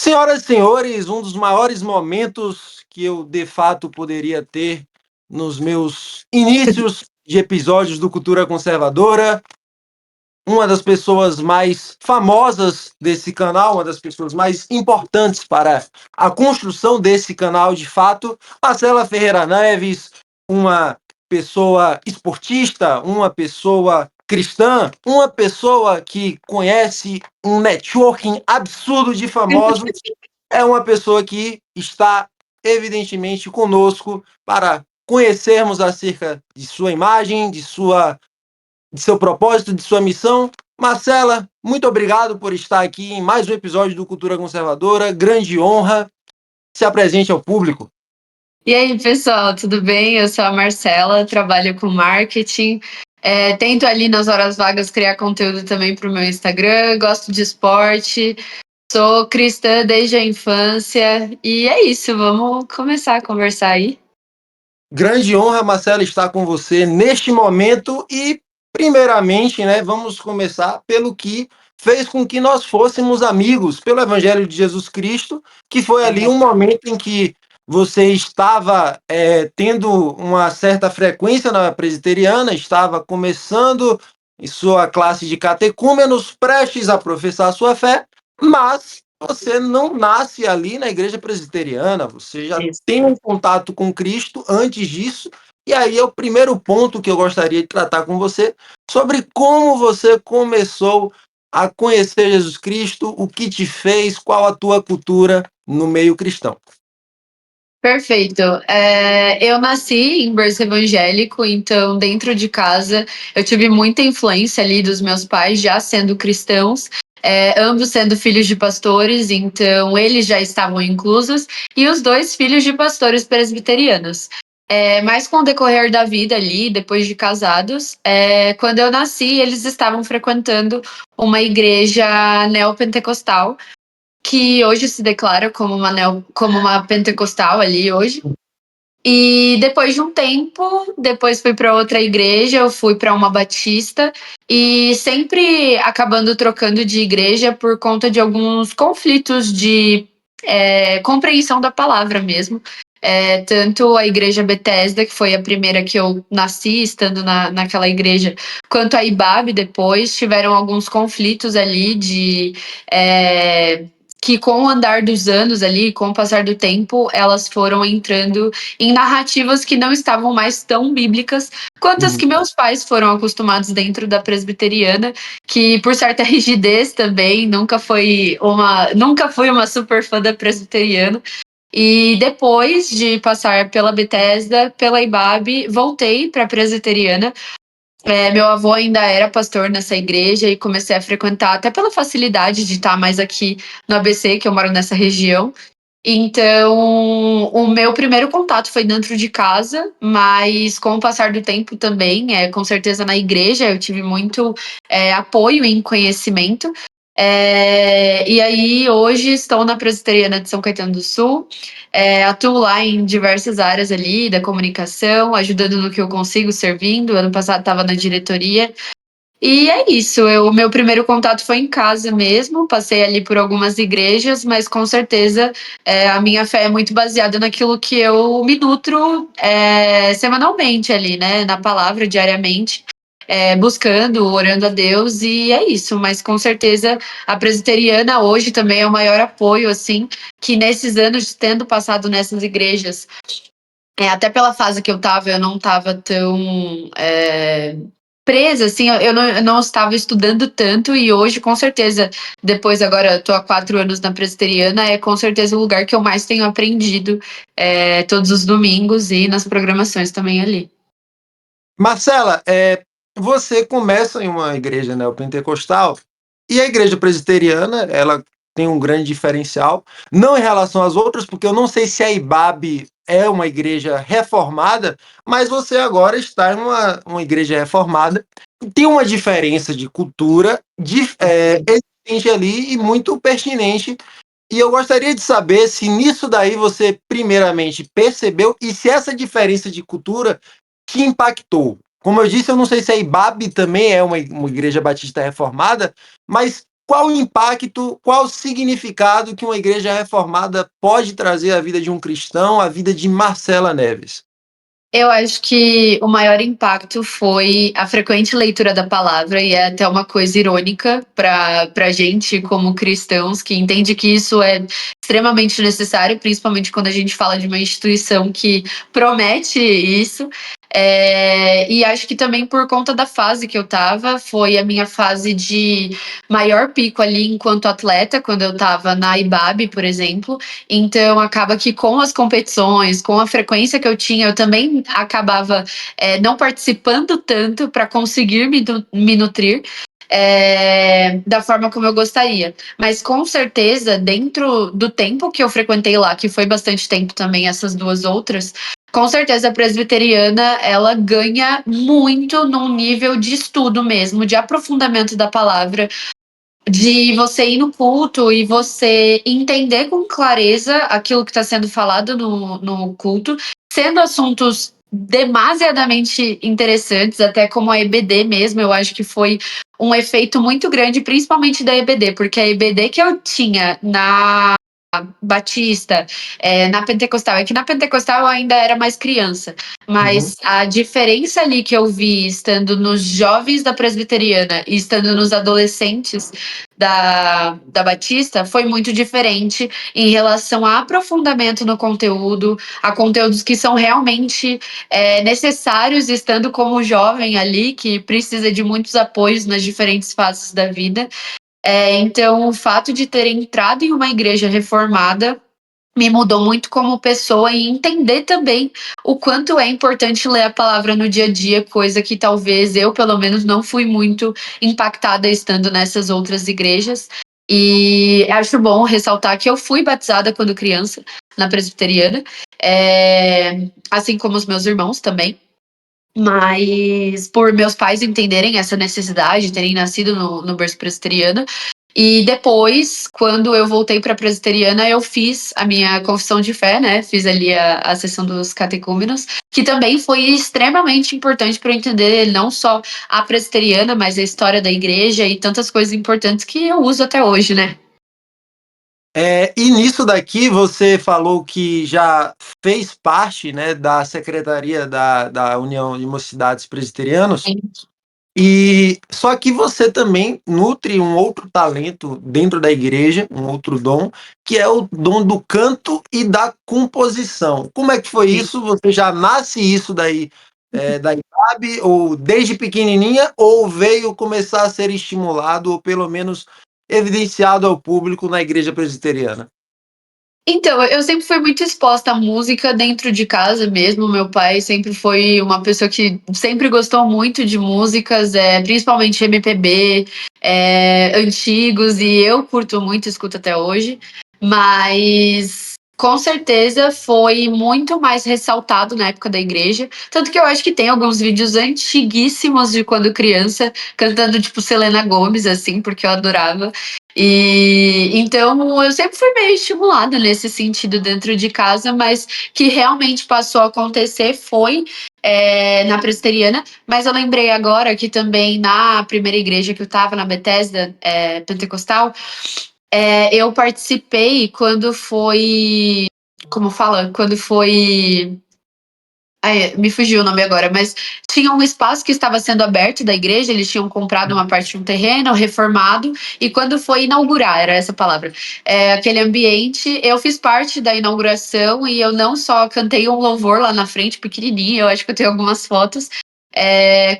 Senhoras e senhores, um dos maiores momentos que eu de fato poderia ter nos meus inícios de episódios do Cultura Conservadora, uma das pessoas mais famosas desse canal, uma das pessoas mais importantes para a construção desse canal de fato, Marcela Ferreira Neves, uma pessoa esportista, uma pessoa cristã, uma pessoa que conhece um networking absurdo de famosos, é uma pessoa que está evidentemente conosco para conhecermos acerca de sua imagem, de seu propósito, de sua missão. Marcela, muito obrigado por estar aqui em mais um episódio do Cultura Conservadora. Grande honra. Se apresente ao público. E aí, pessoal, tudo bem? Eu sou a Marcela, trabalho com marketing. Tento ali nas horas vagas criar conteúdo também para o meu Instagram, gosto de esporte, sou cristã desde a infância. E é isso, vamos começar a conversar aí. Grande honra, Marcela, estar com você neste momento e, primeiramente, né, vamos começar pelo que fez com que nós fôssemos amigos, pelo Evangelho de Jesus Cristo, que foi ali um momento em que você estava tendo uma certa frequência na presbiteriana, estava começando em sua classe de catecúmenos, prestes a professar sua fé, mas você não nasce ali na igreja presbiteriana, você já Isso. tem um contato com Cristo antes disso, e aí é o primeiro ponto que eu gostaria de tratar com você, sobre como você começou a conhecer Jesus Cristo, o que te fez, qual a tua cultura no meio cristão. Perfeito. Eu nasci em berço evangélico, então dentro de casa eu tive muita influência ali dos meus pais já sendo cristãos, ambos sendo filhos de pastores, então eles já estavam inclusos, e os dois filhos de pastores presbiterianos. Mas com o decorrer da vida ali, depois de casados, quando eu nasci, eles estavam frequentando uma igreja neopentecostal, que hoje se declara como uma pentecostal ali hoje. E depois de um tempo, depois fui para outra igreja, eu fui para uma batista e sempre acabando trocando de igreja por conta de alguns conflitos de compreensão da palavra mesmo. Tanto a igreja Bethesda, que foi a primeira que eu nasci estando naquela igreja, quanto a IBAB depois, tiveram alguns conflitos ali que com o andar dos anos ali, com o passar do tempo, elas foram entrando em narrativas que não estavam mais tão bíblicas quanto as Uhum. que meus pais foram acostumados dentro da presbiteriana, que por certa rigidez também nunca fui uma super fã da presbiteriana. E depois de passar pela Bethesda, pela IBAB, voltei para a presbiteriana. Meu avô ainda era pastor nessa igreja e comecei a frequentar até pela facilidade de estar mais aqui no ABC, que eu moro nessa região. Então, o meu primeiro contato foi dentro de casa, mas com o passar do tempo também, com certeza na igreja, eu tive muito apoio em conhecimento. E aí, hoje, estou na Presbiteriana de São Caetano do Sul, atuo lá em diversas áreas ali da comunicação, ajudando no que eu consigo, servindo. Ano passado estava na diretoria. E é isso, o meu primeiro contato foi em casa mesmo, passei ali por algumas igrejas, mas com certeza a minha fé é muito baseada naquilo que eu me nutro semanalmente ali, né, na palavra, diariamente, buscando, orando a Deus, e é isso, mas com certeza a presbiteriana hoje também é o maior apoio, assim, que nesses anos, tendo passado nessas igrejas, até pela fase que eu não estava tão presa, assim, eu não estava estudando tanto e hoje, com certeza, depois agora estou há 4 anos na presbiteriana, é com certeza o lugar que eu mais tenho aprendido todos os domingos e nas programações também ali. Marcela, você começa em uma igreja neopentecostal e a igreja presbiteriana, ela tem um grande diferencial, não em relação às outras, porque eu não sei se a IBAB é uma igreja reformada, mas você agora está em uma igreja reformada, tem uma diferença de cultura existente ali e muito pertinente. E eu gostaria de saber se nisso daí você primeiramente percebeu e se essa diferença de cultura te impactou. Como eu disse, eu não sei se a IBAB também é uma igreja batista reformada, mas qual o impacto, qual o significado que uma igreja reformada pode trazer à vida de um cristão, à vida de Marcela Neves? Eu acho que o maior impacto foi a frequente leitura da palavra, e é até uma coisa irônica para a gente, como cristãos, que entende que isso é extremamente necessário, principalmente quando a gente fala de uma instituição que promete isso. E acho que também por conta da fase que eu estava, foi a minha fase de maior pico ali enquanto atleta, quando eu estava na IBAB, por exemplo. Então, acaba que com as competições, com a frequência que eu tinha, eu também acabava não participando tanto para conseguir me nutrir da forma como eu gostaria. Mas com certeza, dentro do tempo que eu frequentei lá, que foi bastante tempo também, essas duas outras, com certeza a presbiteriana ela ganha muito num nível de estudo mesmo, de aprofundamento da palavra, de você ir no culto e você entender com clareza aquilo que está sendo falado no culto, sendo assuntos demasiadamente interessantes, até como a EBD mesmo, eu acho que foi um efeito muito grande, principalmente da EBD, porque a EBD que eu tinha na Batista, na Pentecostal. É que na Pentecostal eu ainda era mais criança, Uhum. mas a diferença ali que eu vi estando nos jovens da presbiteriana e estando nos adolescentes da Batista foi muito diferente em relação a aprofundamento no conteúdo, a conteúdos que são realmente necessários, estando como jovem ali, que precisa de muitos apoios nas diferentes fases da vida. Então, o fato de ter entrado em uma igreja reformada me mudou muito como pessoa e entender também o quanto é importante ler a palavra no dia a dia, coisa que talvez eu, pelo menos, não fui muito impactada estando nessas outras igrejas. E acho bom ressaltar que eu fui batizada quando criança na presbiteriana, assim como os meus irmãos também. Mas por meus pais entenderem essa necessidade, terem nascido no berço presbiteriano, e depois, quando eu voltei para a presbiteriana, eu fiz a minha confissão de fé, né? Fiz ali a sessão dos catecúmenos, que também foi extremamente importante para eu entender não só a presbiteriana, mas a história da igreja e tantas coisas importantes que eu uso até hoje, né? E nisso daqui você falou que já fez parte, né, da secretaria da União de Mocidades Presbiterianos, e só que você também nutre um outro talento dentro da igreja, um outro dom, que é o dom do canto e da composição. Como é que foi isso? Você já nasce isso daí da IAB, ou desde pequenininha, ou veio começar a ser estimulado, ou pelo menos evidenciado ao público na igreja presbiteriana? Então, eu sempre fui muito exposta à música dentro de casa mesmo. Meu pai sempre foi uma pessoa que sempre gostou muito de músicas, principalmente MPB, antigos, e eu curto muito, escuto até hoje. Mas com certeza foi muito mais ressaltado na época da igreja. Tanto que eu acho que tem alguns vídeos antiguíssimos de quando criança, cantando tipo Selena Gomez, assim, porque eu adorava. E então eu sempre fui meio estimulada nesse sentido dentro de casa, mas que realmente passou a acontecer foi na presbiteriana. Mas eu lembrei agora que também na primeira igreja que eu estava, na Bethesda Pentecostal, eu participei quando foi. Como fala? Quando foi. Ai, me fugiu o nome agora, mas tinha um espaço que estava sendo aberto da igreja, eles tinham comprado uma parte de um terreno, reformado, e quando foi inaugurar, era essa palavra, aquele ambiente, eu fiz parte da inauguração e eu não só cantei um louvor lá na frente, pequenininho, eu acho que eu tenho algumas fotos,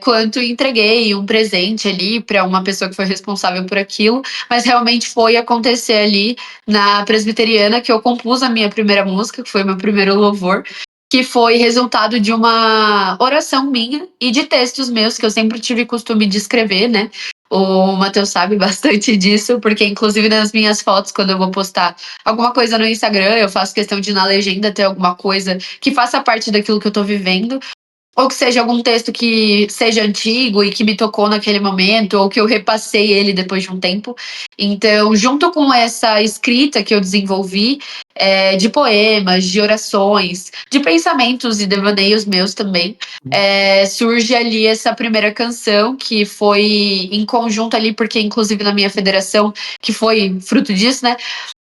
quanto entreguei um presente ali para uma pessoa que foi responsável por aquilo, mas realmente foi acontecer ali na presbiteriana que eu compus a minha primeira música, que foi meu primeiro louvor, que foi resultado de uma oração minha e de textos meus, que eu sempre tive costume de escrever, né? O Matheus sabe bastante disso, porque inclusive nas minhas fotos, quando eu vou postar alguma coisa no Instagram, eu faço questão de na legenda ter alguma coisa que faça parte daquilo que eu tô vivendo. ou que seja algum texto que seja antigo e que me tocou naquele momento, ou que eu repassei ele depois de um tempo. Então, junto com essa escrita que eu desenvolvi, de poemas, de orações, de pensamentos e devaneios meus também, surge ali essa primeira canção, que foi em conjunto ali, porque inclusive na minha federação, que foi fruto disso, né?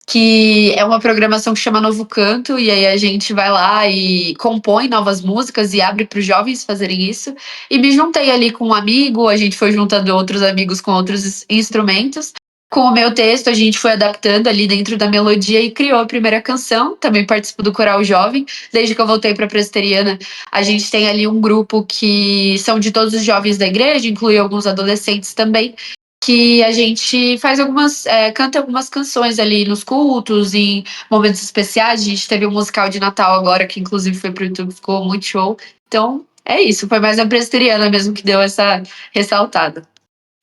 Que é uma programação que chama Novo Canto, e aí a gente vai lá e compõe novas músicas e abre para os jovens fazerem isso. E me juntei ali com um amigo, a gente foi juntando outros amigos com outros instrumentos. Com o meu texto, a gente foi adaptando ali dentro da melodia e criou a primeira canção. Também participo do Coral Jovem. Desde que eu voltei para a Presbiteriana, a gente tem ali um grupo que são de todos os jovens da igreja, inclui alguns adolescentes também, que a gente faz canta algumas canções ali nos cultos, em momentos especiais. A gente teve um musical de Natal agora, que inclusive foi pro YouTube, ficou muito show. Então, é isso, foi mais a presbiteriana mesmo que deu essa ressaltada.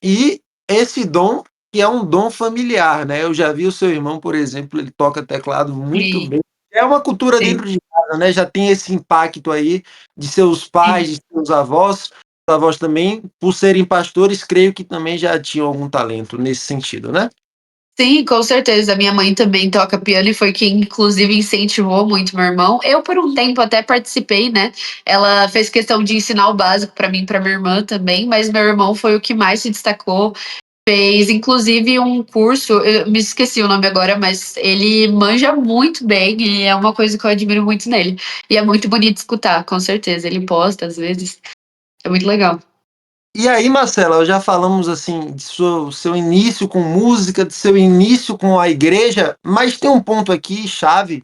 E esse dom, que é um dom familiar, né? Eu já vi o seu irmão, por exemplo, ele toca teclado muito Sim, bem. É uma cultura sim, dentro de casa, né? Já tem esse impacto aí de seus pais, sim. de seus avós. Os avós também, por serem pastores, creio que também já tinham algum talento nesse sentido, né? Sim, com certeza. Minha mãe também toca piano e foi quem, inclusive, incentivou muito meu irmão. Eu, por um tempo, até participei, né? Ela fez questão de ensinar o básico para mim e para minha irmã também, mas meu irmão foi o que mais se destacou. Fez inclusive um curso, eu me esqueci o nome agora, mas ele manja muito bem e é uma coisa que eu admiro muito nele. E é muito bonito escutar, com certeza. Ele posta às vezes, é muito legal. E aí, Marcela, já falamos assim de seu início com música, de seu início com a igreja, mas tem um ponto aqui chave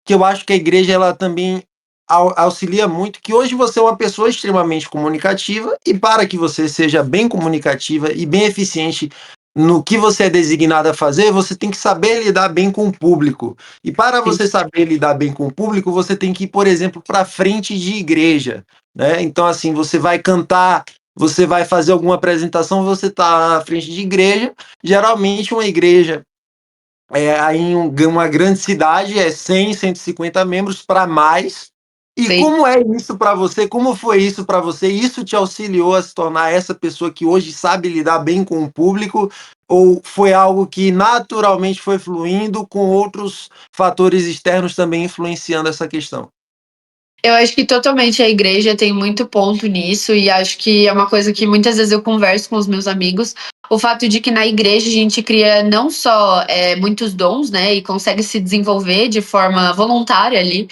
que eu acho que a igreja ela também auxilia muito, que hoje você é uma pessoa extremamente comunicativa e para que você seja bem comunicativa e bem eficiente no que você é designado a fazer, você tem que saber lidar bem com o público. E para Sim, você saber lidar bem com o público, você tem que ir, por exemplo, para frente de igreja, né? Então assim, você vai cantar, você vai fazer alguma apresentação, você está à frente de igreja, geralmente uma igreja aí em uma grande cidade é 100, 150 membros para mais. E sim. como é isso para você? Como foi isso para você? Isso te auxiliou a se tornar essa pessoa que hoje sabe lidar bem com o público? Ou foi algo que naturalmente foi fluindo com outros fatores externos também influenciando essa questão? Eu acho que totalmente a igreja tem muito ponto nisso, e acho que é uma coisa que muitas vezes eu converso com os meus amigos. O fato de que na igreja a gente cria não só muitos dons, né, e consegue se desenvolver de forma voluntária ali,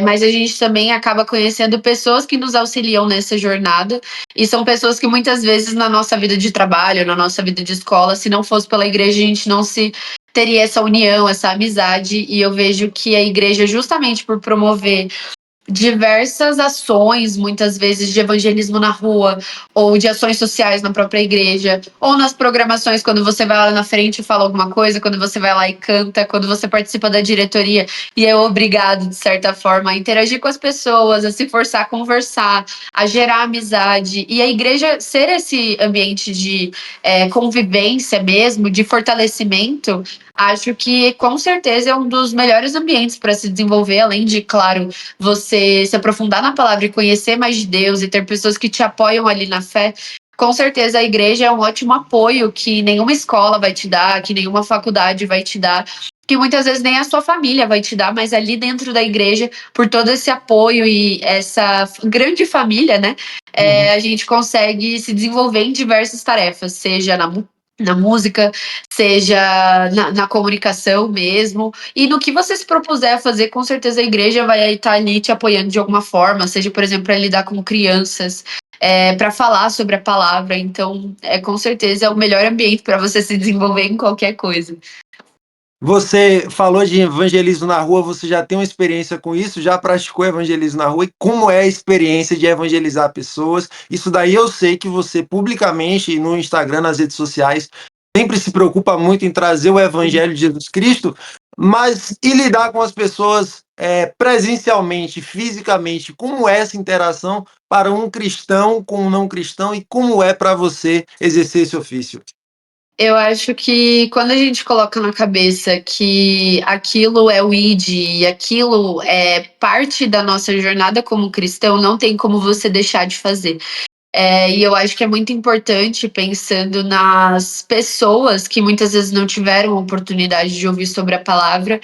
mas a gente também acaba conhecendo pessoas que nos auxiliam nessa jornada, e são pessoas que muitas vezes na nossa vida de trabalho, na nossa vida de escola, se não fosse pela igreja, a gente não se teria essa união, essa amizade, e eu vejo que a igreja, justamente por promover diversas ações, muitas vezes de evangelismo na rua, ou de ações sociais na própria igreja, ou nas programações, quando você vai lá na frente e fala alguma coisa, quando você vai lá e canta, quando você participa da diretoria e é obrigado, de certa forma, a interagir com as pessoas, a se forçar a conversar, a gerar amizade. E a igreja ser esse ambiente de convivência mesmo, de fortalecimento, acho que com certeza é um dos melhores ambientes para se desenvolver, além de, claro, você se aprofundar na palavra e conhecer mais de Deus e ter pessoas que te apoiam ali na fé. Com certeza a igreja é um ótimo apoio que nenhuma escola vai te dar, que nenhuma faculdade vai te dar, que muitas vezes nem a sua família vai te dar, mas ali dentro da igreja, por todo esse apoio e essa grande família, né, Uhum. a gente consegue se desenvolver em diversas tarefas, seja na música, seja na comunicação mesmo. E no que você se propuser a fazer, com certeza a igreja vai estar ali te apoiando de alguma forma, seja, por exemplo, para lidar com crianças, para falar sobre a palavra. Então, com certeza é o melhor ambiente para você se desenvolver em qualquer coisa. Você falou de evangelismo na rua, você já tem uma experiência com isso? Já praticou evangelismo na rua? E como é a experiência de evangelizar pessoas? Isso daí eu sei que você publicamente no Instagram, nas redes sociais, sempre se preocupa muito em trazer o evangelho de Jesus Cristo, mas e lidar com as pessoas presencialmente, fisicamente? Como é essa interação para um cristão com um não cristão e como é para você exercer esse ofício? Eu acho que quando a gente coloca na cabeça que aquilo é o ID e aquilo é parte da nossa jornada como cristão, não tem como você deixar de fazer. E eu acho que é muito importante pensando nas pessoas que muitas vezes não tiveram oportunidade de ouvir sobre a palavra,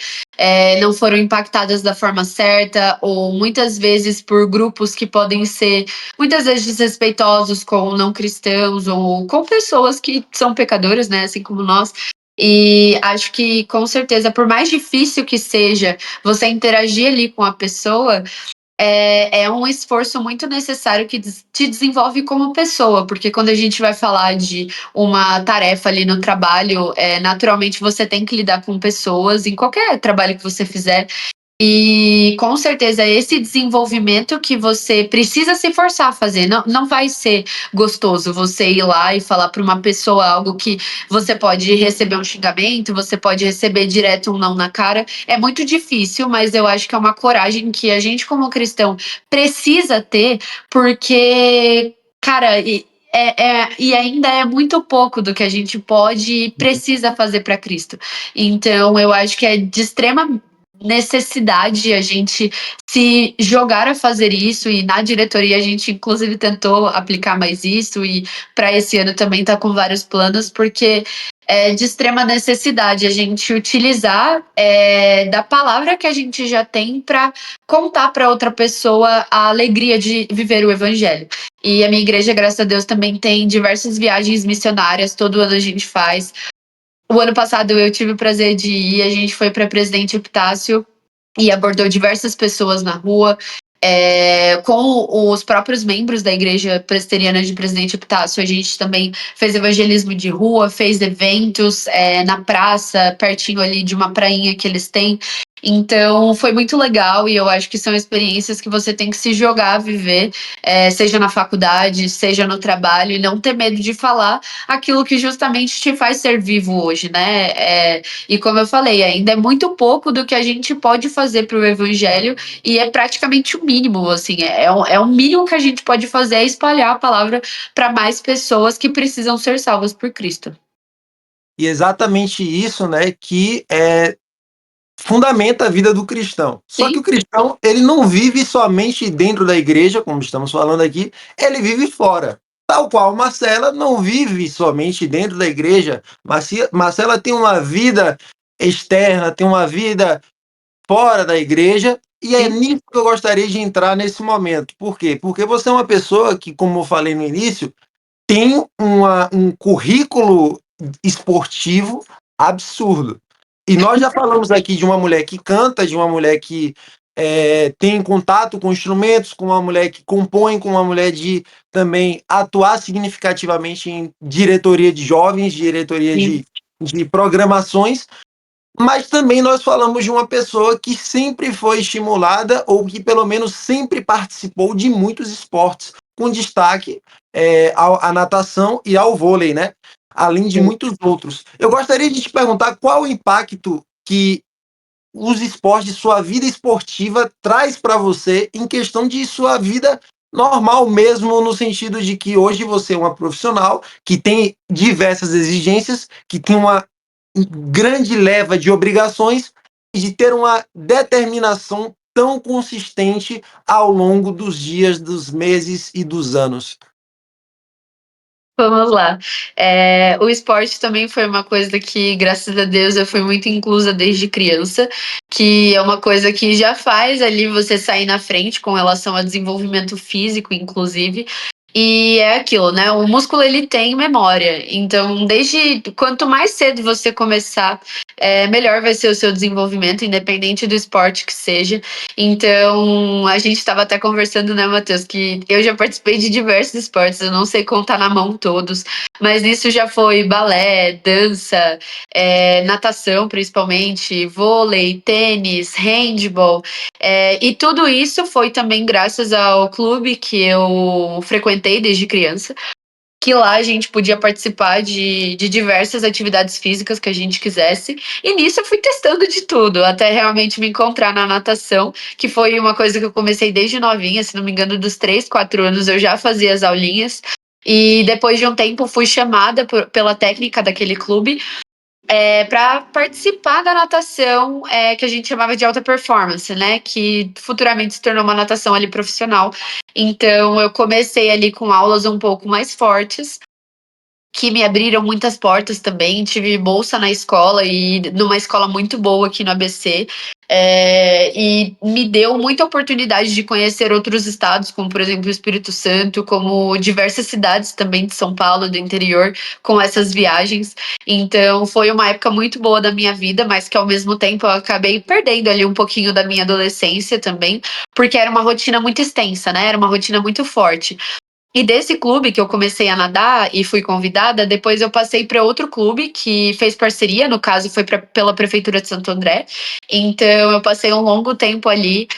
não foram impactadas da forma certa, ou muitas vezes por grupos que podem ser muitas vezes desrespeitosos com não cristãos ou com pessoas que são pecadoras, né, assim como nós. E acho que com certeza, por mais difícil que seja você interagir ali com a pessoa, é um esforço muito necessário que te desenvolve como pessoa, porque quando a gente vai falar de uma tarefa ali no trabalho, naturalmente você tem que lidar com pessoas em qualquer trabalho que você fizer. E com certeza esse desenvolvimento que você precisa se forçar a fazer, não vai ser gostoso você ir lá e falar para uma pessoa algo que você pode receber um xingamento, você pode receber direto um não na cara. É muito difícil, mas eu acho que é uma coragem que a gente, como cristão, precisa ter, porque, cara, e ainda é muito pouco do que a gente pode e precisa fazer para Cristo. Então, eu acho que é de extrema necessidade a gente se jogar a fazer isso, e na diretoria a gente inclusive tentou aplicar mais isso, e para esse ano também está com vários planos, porque é de extrema necessidade a gente utilizar da palavra que a gente já tem para contar para outra pessoa a alegria de viver o evangelho. E a minha igreja, graças a Deus, também tem diversas viagens missionárias, todo ano a gente faz. O ano passado eu tive o prazer de ir, a gente foi para Presidente Epitácio e abordou diversas pessoas na rua, com os próprios membros da Igreja Presbiteriana de Presidente Epitácio. A gente também fez evangelismo de rua, fez eventos na praça, pertinho ali de uma prainha que eles têm. Então foi muito legal, e eu acho que são experiências que você tem que se jogar a viver, seja na faculdade, seja no trabalho, e não ter medo de falar aquilo que justamente te faz ser vivo hoje, né? E como eu falei, ainda é muito pouco do que a gente pode fazer para o evangelho, e é praticamente o mínimo, assim, é o mínimo que a gente pode fazer, é espalhar a palavra para mais pessoas que precisam ser salvas por Cristo. E exatamente isso, né, que fundamenta a vida do cristão. Só que Sim, o cristão, ele não vive somente dentro da igreja, como estamos falando aqui, ele vive fora. Tal qual Marcela não vive somente dentro da igreja, Marcela tem uma vida externa, tem uma vida fora da igreja, e é sim, nisso que eu gostaria de entrar nesse momento. Por quê? Porque você é uma pessoa que, como eu falei no início, tem um currículo esportivo absurdo. E nós já falamos aqui de uma mulher que canta, de uma mulher que tem contato com instrumentos, com uma mulher que compõe, com uma mulher de também atuar significativamente em diretoria de jovens, diretoria sim. de programações, mas também nós falamos de uma pessoa que sempre foi estimulada ou que pelo menos sempre participou de muitos esportes, com destaque à natação e ao vôlei, né? Além de muitos outros. Eu gostaria de te perguntar qual o impacto que os esportes de sua vida esportiva traz para você em questão de sua vida normal mesmo, no sentido de que hoje você é uma profissional que tem diversas exigências, que tem uma grande leva de obrigações e de ter uma determinação tão consistente ao longo dos dias, dos meses e dos anos. Vamos lá. O esporte também foi uma coisa que, graças a Deus, eu fui muito inclusa desde criança, que é uma coisa que já faz ali você sair na frente com relação ao desenvolvimento físico, inclusive. E é aquilo, né? O músculo ele tem memória. Então, desde quanto mais cedo você começar, melhor vai ser o seu desenvolvimento, independente do esporte que seja. Então, a gente estava até conversando, né, Matheus, que eu já participei de diversos esportes, eu não sei contar na mão todos, mas isso já foi balé, dança, natação, principalmente, vôlei, tênis, handball. E tudo isso foi também graças ao clube que eu frequentei desde criança, que lá a gente podia participar de diversas atividades físicas que a gente quisesse. E nisso eu fui testando de tudo, até realmente me encontrar na natação, que foi uma coisa que eu comecei desde novinha, se não me engano, dos 3, 4 anos eu já fazia as aulinhas. E depois de um tempo fui chamada pela técnica daquele clube para participar da natação que a gente chamava de alta performance, né? Que futuramente se tornou uma natação ali profissional. Então eu comecei ali com aulas um pouco mais fortes, que me abriram muitas portas também. Tive bolsa na escola e numa escola muito boa aqui no ABC. E me deu muita oportunidade de conhecer outros estados, como por exemplo o Espírito Santo, como diversas cidades também de São Paulo, do interior, com essas viagens. Então foi uma época muito boa da minha vida, mas que ao mesmo tempo eu acabei perdendo ali um pouquinho da minha adolescência também, porque era uma rotina muito extensa, né? Era uma rotina muito forte. E desse clube que eu comecei a nadar e fui convidada, depois eu passei para outro clube que fez parceria, no caso foi pela Prefeitura de Santo André. Então eu passei um longo tempo ali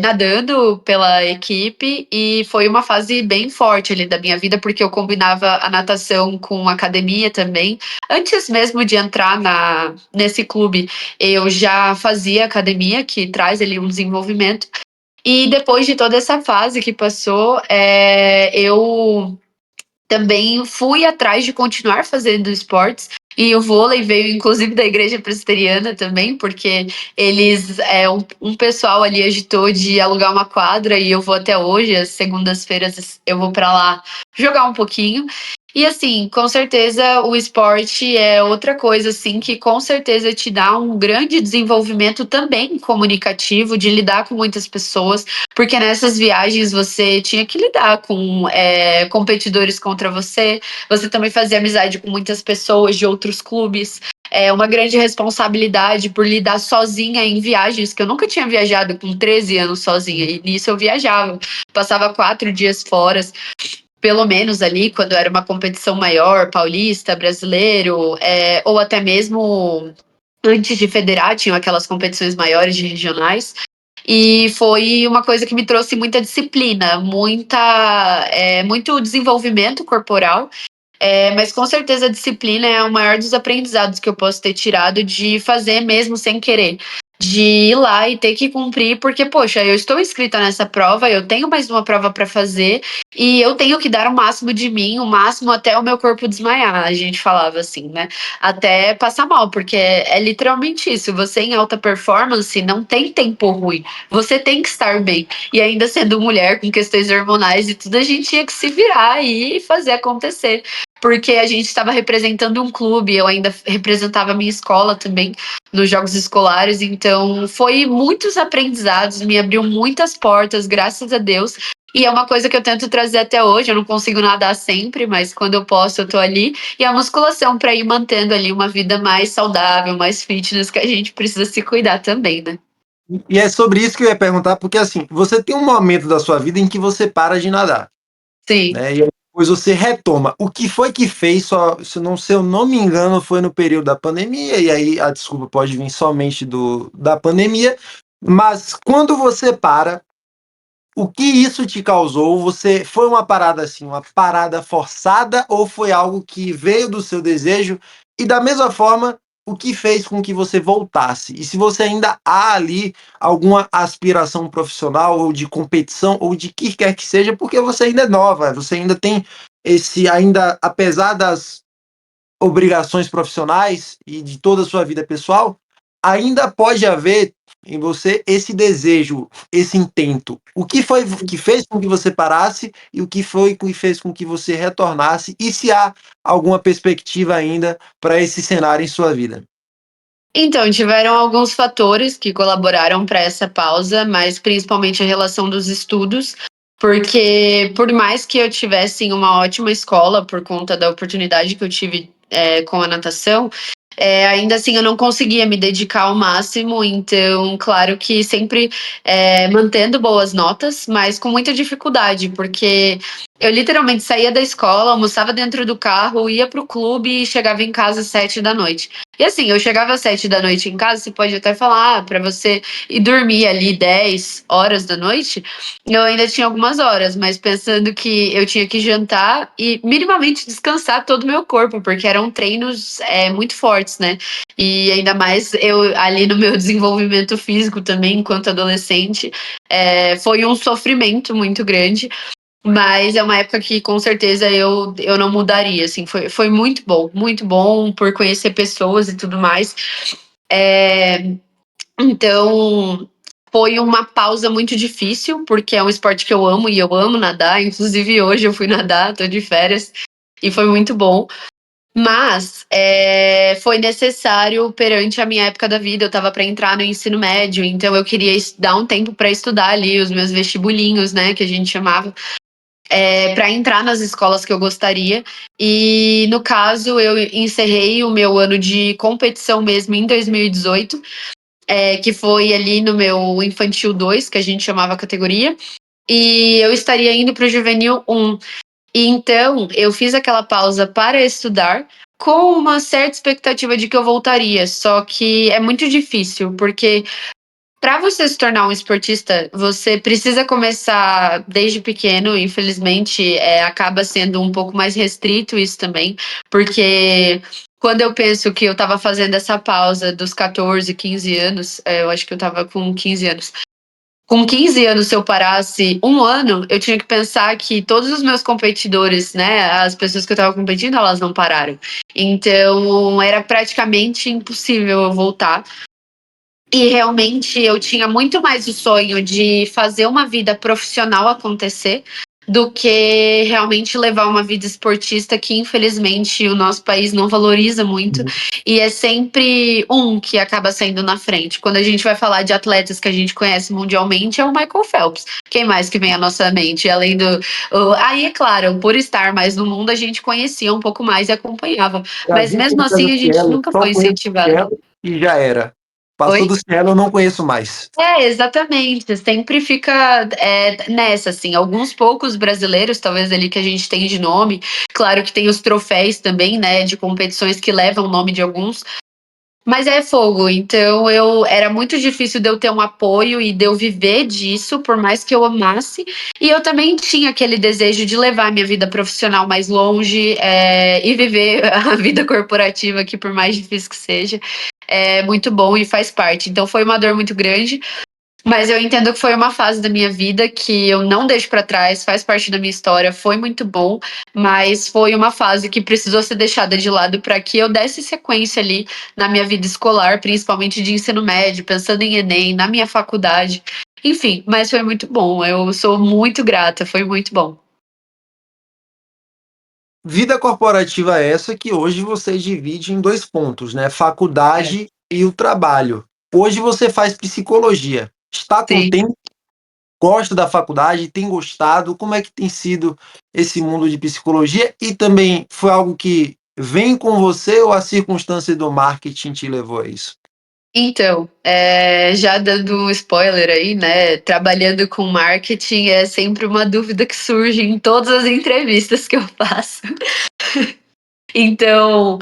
nadando pela equipe e foi uma fase bem forte ali da minha vida, porque eu combinava a natação com academia também. Antes mesmo de entrar nesse clube, eu já fazia academia, que traz ali um desenvolvimento. E depois de toda essa fase que passou, eu também fui atrás de continuar fazendo esportes. E o vôlei veio, inclusive, da igreja presbiteriana também, porque um pessoal ali agitou de alugar uma quadra e eu vou até hoje, às segundas-feiras eu vou para lá jogar um pouquinho. E assim, com certeza o esporte é outra coisa assim que com certeza te dá um grande desenvolvimento também comunicativo, de lidar com muitas pessoas, porque nessas viagens você tinha que lidar com competidores contra você, você também fazia amizade com muitas pessoas de outros clubes. É uma grande responsabilidade por lidar sozinha em viagens, que eu nunca tinha viajado com 13 anos sozinha, e nisso eu viajava, passava 4 dias fora, pelo menos ali, quando era uma competição maior, paulista, brasileiro, ou até mesmo antes de federar, tinham aquelas competições maiores de regionais. E foi uma coisa que me trouxe muita disciplina, muito desenvolvimento corporal, mas com certeza a disciplina é o maior dos aprendizados que eu posso ter tirado de fazer mesmo sem querer. De ir lá e ter que cumprir, porque, poxa, eu estou inscrita nessa prova, eu tenho mais uma prova para fazer e eu tenho que dar o máximo de mim, o máximo até o meu corpo desmaiar. A gente falava assim, né? Até passar mal, porque é literalmente isso. Você em alta performance não tem tempo ruim, você tem que estar bem. E ainda sendo mulher com questões hormonais e tudo, a gente tinha que se virar e fazer acontecer, porque a gente estava representando um clube, eu ainda representava a minha escola também nos jogos escolares, então foi muitos aprendizados, me abriu muitas portas, graças a Deus. E é uma coisa que eu tento trazer até hoje. Eu não consigo nadar sempre, mas quando eu posso, eu tô ali. E a musculação para ir mantendo ali uma vida mais saudável, mais fitness, que a gente precisa se cuidar também, né? E é sobre isso que eu ia perguntar, porque assim, você tem um momento da sua vida em que você para de nadar, Sim. né? E aí depois você retoma. O que foi que fez, só, se eu não me engano, foi no período da pandemia, e aí a desculpa pode vir somente da pandemia, mas quando você para, o que isso te causou? Você foi uma parada assim, uma parada forçada ou foi algo que veio do seu desejo? E da mesma forma, o que fez com que você voltasse? E se você ainda há ali alguma aspiração profissional ou de competição ou de que quer que seja, porque você ainda é nova, você ainda tem ainda apesar das obrigações profissionais e de toda a sua vida pessoal, ainda pode haver em você esse desejo, esse intento. O que foi que fez com que você parasse e o que foi que fez com que você retornasse e se há alguma perspectiva ainda para esse cenário em sua vida? Então, tiveram alguns fatores que colaboraram para essa pausa, mas principalmente a relação dos estudos, porque por mais que eu tivesse em uma ótima escola por conta da oportunidade que eu tive com a natação, ainda assim eu não conseguia me dedicar ao máximo, então, claro que sempre mantendo boas notas, mas com muita dificuldade, porque eu literalmente saía da escola, almoçava dentro do carro, ia para o clube e chegava em casa às 7 da noite. E assim, eu chegava às 7 da noite em casa, você pode até falar, para você ir dormir ali 10 horas da noite, eu ainda tinha algumas horas, mas pensando que eu tinha que jantar e minimamente descansar todo o meu corpo, porque eram treinos muito fortes, né? E ainda mais eu ali no meu desenvolvimento físico também, enquanto adolescente, foi um sofrimento muito grande. Mas é uma época que com certeza eu não mudaria, assim, foi muito bom por conhecer pessoas e tudo mais. Então foi uma pausa muito difícil, porque é um esporte que eu amo e eu amo nadar. Inclusive hoje eu fui nadar, tô de férias e foi muito bom. Mas foi necessário perante a minha época da vida. Eu estava para entrar no ensino médio, então eu queria dar um tempo para estudar ali os meus vestibulinhos, né, que a gente chamava, para entrar nas escolas que eu gostaria. E no caso, eu encerrei o meu ano de competição mesmo em 2018, que foi ali no meu Infantil 2, que a gente chamava a categoria, e eu estaria indo para o Juvenil 1. E então eu fiz aquela pausa para estudar com uma certa expectativa de que eu voltaria, só que é muito difícil, porque para você se tornar um esportista, você precisa começar desde pequeno. Infelizmente, acaba sendo um pouco mais restrito isso também, porque quando eu penso que eu estava fazendo essa pausa dos 14, 15 anos, eu acho que eu estava com 15 anos. Com 15 anos, se eu parasse um ano, eu tinha que pensar que todos os meus competidores, né, as pessoas que eu estava competindo, elas não pararam. Então, era praticamente impossível eu voltar. E realmente eu tinha muito mais o sonho de fazer uma vida profissional acontecer do que realmente levar uma vida esportista que infelizmente o nosso país não valoriza muito, e é sempre um que acaba saindo na frente. Quando a gente vai falar de atletas que a gente conhece mundialmente, é o Michael Phelps. Quem mais que vem à nossa mente? Além do. Aí, é claro, por estar mais no mundo, a gente conhecia um pouco mais e acompanhava. Já Mas vi que mesmo ele faz assim, o a gente Cielo, nunca só foi conheço o incentivado. Cielo e já era. Passou Oi? do Cielo, eu não conheço mais. Exatamente. Sempre fica nessa, assim. Alguns poucos brasileiros, talvez ali que a gente tem de nome. Claro que tem os troféus também, né, de competições que levam o nome de alguns. Mas é fogo. Então era muito difícil de eu ter um apoio e de eu viver disso, por mais que eu amasse. E eu também tinha aquele desejo de levar a minha vida profissional mais longe, e viver a vida corporativa, que por mais difícil que seja, é muito bom e faz parte. Então foi uma dor muito grande. Mas eu entendo que foi uma fase da minha vida que eu não deixo pra trás, faz parte da minha história, foi muito bom, mas foi uma fase que precisou ser deixada de lado para que eu desse sequência ali na minha vida escolar, principalmente de ensino médio, pensando em Enem, na minha faculdade. Enfim, mas foi muito bom. Eu sou muito grata, foi muito bom. Vida corporativa é essa que hoje você divide em dois pontos, né? É, Faculdade e o trabalho. Hoje você faz psicologia. Está sim. contente? Gosta da faculdade? Tem gostado? Como é que tem sido esse mundo de psicologia? E também foi algo que vem com você ou a circunstância do marketing te levou a isso? Então, já dando um spoiler aí, né? Trabalhando com marketing é sempre uma dúvida que surge em todas as entrevistas que eu faço. Então,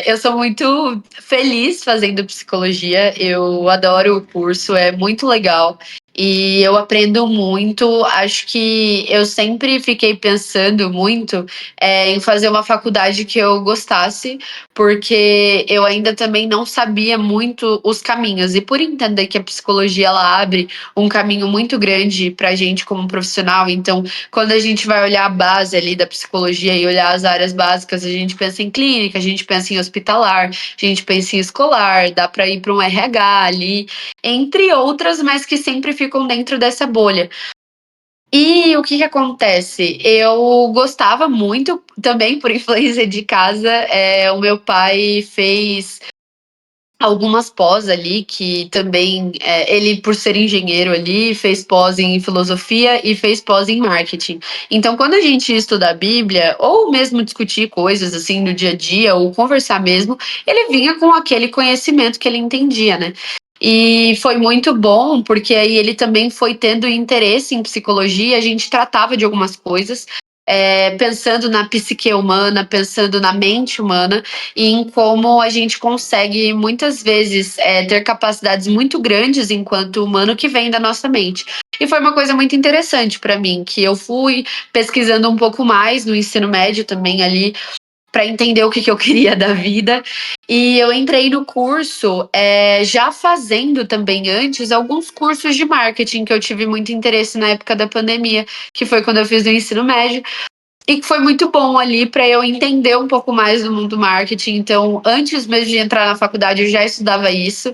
eu sou muito feliz fazendo psicologia, eu adoro o curso, é muito legal e eu aprendo muito. Acho que eu sempre fiquei pensando muito em fazer uma faculdade que eu gostasse, porque eu ainda também não sabia muito os caminhos. E por entender que a psicologia ela abre um caminho muito grande para a gente como profissional, então quando a gente vai olhar a base ali da psicologia e olhar as áreas básicas, a gente pensa em clínica, a gente pensa em hospitalar, a gente pensa em escolar, dá para ir para um RH ali, entre outras, mas que sempre ficam dentro dessa bolha. E o que que acontece? Eu gostava muito, também por influência de casa, o meu pai fez algumas pós ali, que também, ele por ser engenheiro ali, fez pós em filosofia e fez pós em marketing. Então, quando a gente estuda a Bíblia, ou mesmo discutir coisas assim no dia a dia, ou conversar mesmo, ele vinha com aquele conhecimento que ele entendia, né? E foi muito bom, porque aí ele também foi tendo interesse em psicologia, a gente tratava de algumas coisas, pensando na psique humana, pensando na mente humana, e em como a gente consegue muitas vezes ter capacidades muito grandes enquanto humano que vem da nossa mente. E foi uma coisa muito interessante para mim, que eu fui pesquisando um pouco mais no ensino médio também ali, para entender o que eu queria da vida. E eu entrei no curso já fazendo também antes alguns cursos de marketing que eu tive muito interesse na época da pandemia, que foi quando eu fiz o ensino médio. E que foi muito bom ali para eu entender um pouco mais do mundo marketing. Então, antes mesmo de entrar na faculdade, eu já estudava isso.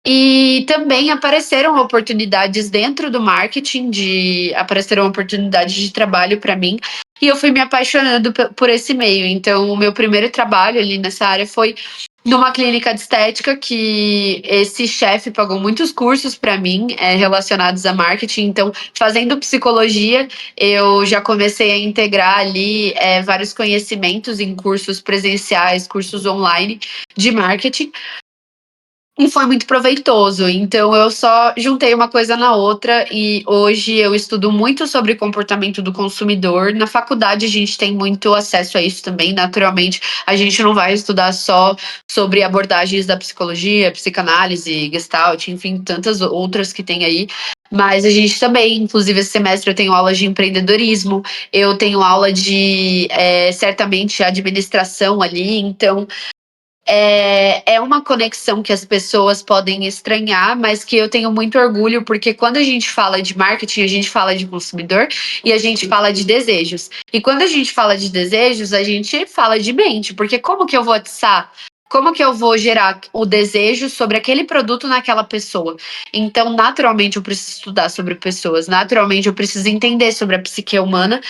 E também apareceram oportunidades dentro do marketing, apareceram oportunidades de trabalho para mim, e eu fui me apaixonando por esse meio. Então, o meu primeiro trabalho ali nessa área foi numa clínica de estética, que esse chefe pagou muitos cursos para mim relacionados a marketing. Então, fazendo psicologia, eu já comecei a integrar ali vários conhecimentos em cursos presenciais, cursos online de marketing. E foi muito proveitoso. Então, eu só juntei uma coisa na outra e hoje eu estudo muito sobre comportamento do consumidor. Na faculdade, a gente tem muito acesso a isso também. Naturalmente, a gente não vai estudar só sobre abordagens da psicologia, psicanálise, gestalt, enfim, tantas outras que tem aí. Mas a gente também, inclusive esse semestre, eu tenho aula de empreendedorismo, eu tenho aula de, certamente, administração ali. Então, é uma conexão que as pessoas podem estranhar, mas que eu tenho muito orgulho, porque quando a gente fala de marketing, a gente fala de consumidor e a gente fala de desejos. E quando a gente fala de desejos, a gente fala de mente, porque como que eu vou atiçar? Como que eu vou gerar o desejo sobre aquele produto naquela pessoa? Então, naturalmente, eu preciso estudar sobre pessoas, naturalmente, eu preciso entender sobre a psique humana.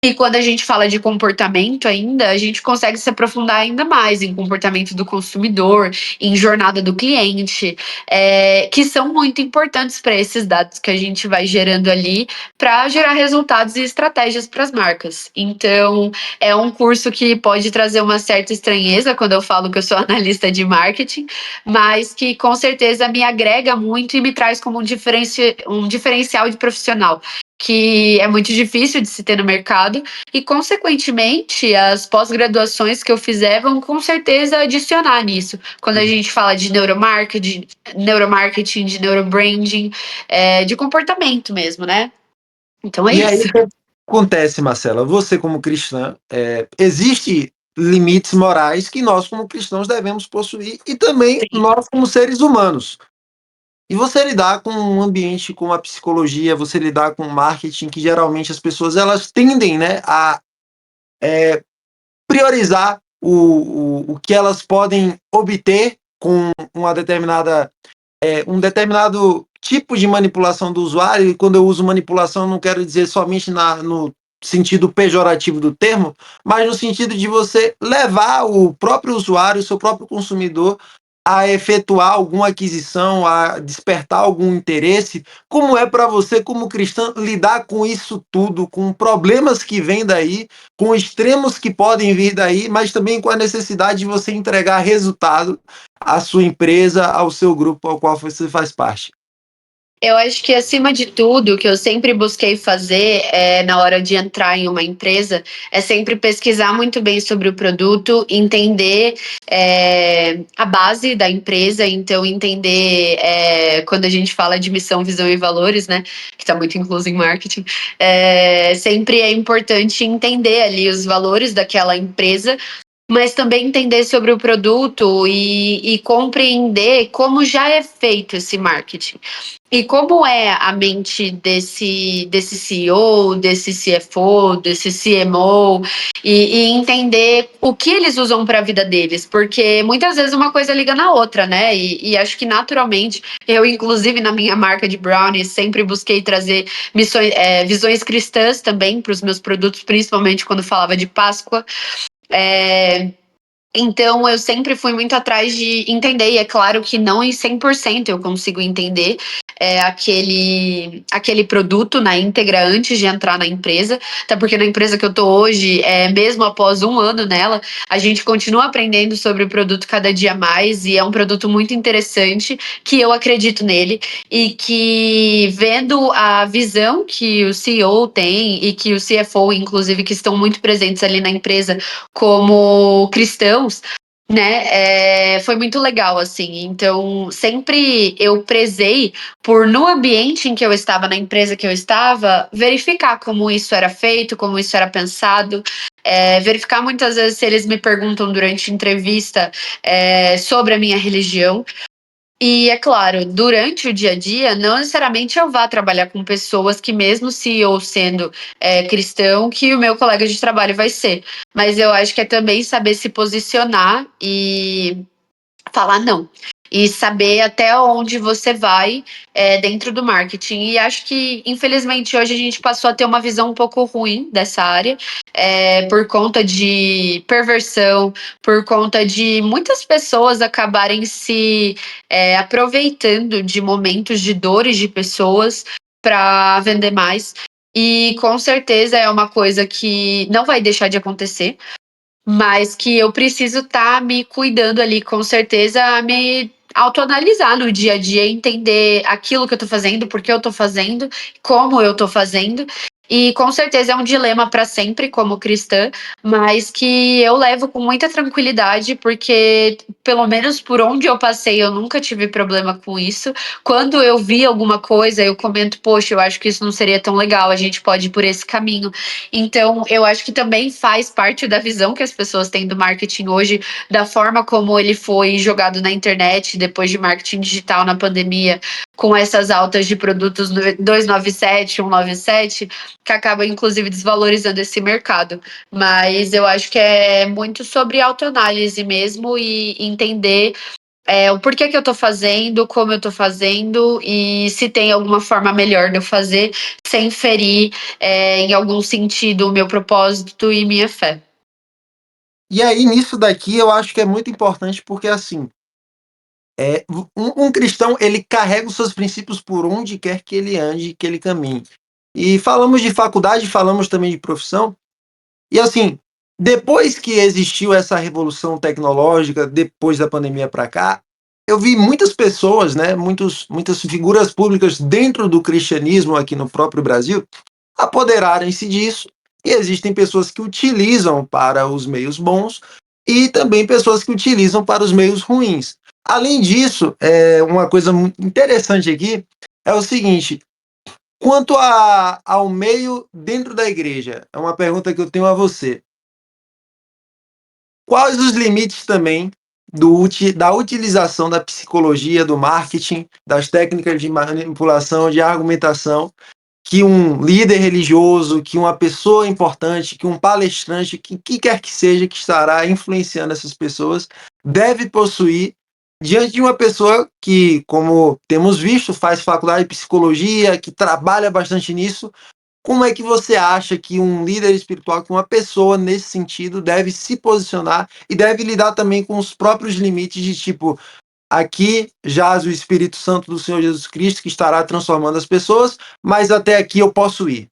E quando a gente fala de comportamento ainda, a gente consegue se aprofundar ainda mais em comportamento do consumidor, em jornada do cliente, que são muito importantes para esses dados que a gente vai gerando ali para gerar resultados e estratégias para as marcas. Então, é um curso que pode trazer uma certa estranheza quando eu falo que eu sou analista de marketing, mas que com certeza me agrega muito e me traz como um diferencial de profissional, que é muito difícil de se ter no mercado, e, consequentemente, as pós-graduações que eu fizer vão com certeza adicionar nisso. Quando a gente fala de neuromarketing, de neurobranding, de comportamento mesmo, né? Então é E aí, isso. o que acontece, Marcela? Você, como cristã, existe limites morais que nós, como cristãos, devemos possuir e também Sim. nós, como seres humanos. E você lidar com um ambiente como a psicologia, você lidar com o marketing, que geralmente as pessoas elas tendem, né, a priorizar o que elas podem obter com uma determinada um determinado tipo de manipulação do usuário. E quando eu uso manipulação, não quero dizer somente no sentido pejorativo do termo, mas no sentido de você levar o próprio usuário, o seu próprio consumidor, a efetuar alguma aquisição, a despertar algum interesse. Como é para você, como cristã, lidar com isso tudo, com problemas que vêm daí, com extremos que podem vir daí, mas também com a necessidade de você entregar resultado à sua empresa, ao seu grupo ao qual você faz parte? Eu acho que, acima de tudo, o que eu sempre busquei fazer na hora de entrar em uma empresa é sempre pesquisar muito bem sobre o produto, entender a base da empresa. Então, entender quando a gente fala de missão, visão e valores, né, que está muito incluso em marketing, sempre é importante entender ali os valores daquela empresa, mas também entender sobre o produto e compreender como já é feito esse marketing. E como é a mente desse CEO, desse CFO, desse CMO, e entender o que eles usam para a vida deles, porque muitas vezes uma coisa liga na outra, né? E acho que naturalmente, eu, inclusive, na minha marca de brownies, sempre busquei trazer visões cristãs também para os meus produtos, principalmente quando falava de Páscoa. Então, eu sempre fui muito atrás de entender, e é claro que não em 100% eu consigo entender aquele produto na íntegra antes de entrar na empresa, até porque na empresa que eu tô hoje, mesmo após um ano nela, a gente continua aprendendo sobre o produto cada dia mais, e é um produto muito interessante, que eu acredito nele, e que, vendo a visão que o CEO tem e que o CFO, inclusive, que estão muito presentes ali na empresa como cristãos, né? Foi muito legal, assim. Então, sempre eu prezei por, no ambiente em que eu estava, na empresa que eu estava, verificar como isso era feito, como isso era pensado, verificar muitas vezes se eles me perguntam durante entrevista sobre a minha religião. E, é claro, durante o dia a dia, não necessariamente eu vá trabalhar com pessoas que, mesmo se eu sendo cristão, que o meu colega de trabalho vai ser. Mas eu acho que é também saber se posicionar e falar não. E saber até onde você vai dentro do marketing. E acho que, infelizmente, hoje a gente passou a ter uma visão um pouco ruim dessa área, por conta de perversão, por conta de muitas pessoas acabarem se aproveitando de momentos de dores de pessoas para vender mais. E com certeza é uma coisa que não vai deixar de acontecer, mas que eu preciso estar me cuidando ali, com certeza, a me autoanalisar no dia a dia, entender aquilo que eu tô fazendo, por que eu tô fazendo, como eu tô fazendo. E com certeza é um dilema para sempre como cristã, mas que eu levo com muita tranquilidade, porque pelo menos por onde eu passei, eu nunca tive problema com isso. Quando eu vi alguma coisa, eu comento, poxa, eu acho que isso não seria tão legal, a gente pode ir por esse caminho. Então, eu acho que também faz parte da visão que as pessoas têm do marketing hoje, da forma como ele foi jogado na internet, depois de marketing digital na pandemia, com essas altas de produtos 297, 197, que acaba inclusive desvalorizando esse mercado. Mas eu acho que é muito sobre autoanálise mesmo e entender o porquê que eu tô fazendo, como eu tô fazendo e se tem alguma forma melhor de eu fazer sem ferir em algum sentido o meu propósito e minha fé. E aí, nisso daqui, eu acho que é muito importante porque, assim, um cristão, ele carrega os seus princípios por onde quer que ele ande, que ele caminhe. E falamos de faculdade, falamos também de profissão. E, assim, depois que existiu essa revolução tecnológica, depois da pandemia para cá, eu vi muitas pessoas, né, muitas figuras públicas dentro do cristianismo aqui no próprio Brasil, apoderarem-se disso, e existem pessoas que utilizam para os meios bons e também pessoas que utilizam para os meios ruins. Além disso, uma coisa muito interessante aqui é o seguinte: quanto ao meio dentro da igreja, é uma pergunta que eu tenho a você. Quais os limites também da utilização da psicologia, do marketing, das técnicas de manipulação, de argumentação, que um líder religioso, que uma pessoa importante, que um palestrante, que quer que seja que estará influenciando essas pessoas, deve possuir diante de uma pessoa que, como temos visto, faz faculdade de psicologia, que trabalha bastante nisso? Como é que você acha que um líder espiritual, que uma pessoa nesse sentido deve se posicionar e deve lidar também com os próprios limites de tipo, aqui jaz o Espírito Santo do Senhor Jesus Cristo que estará transformando as pessoas, mas até aqui eu posso ir.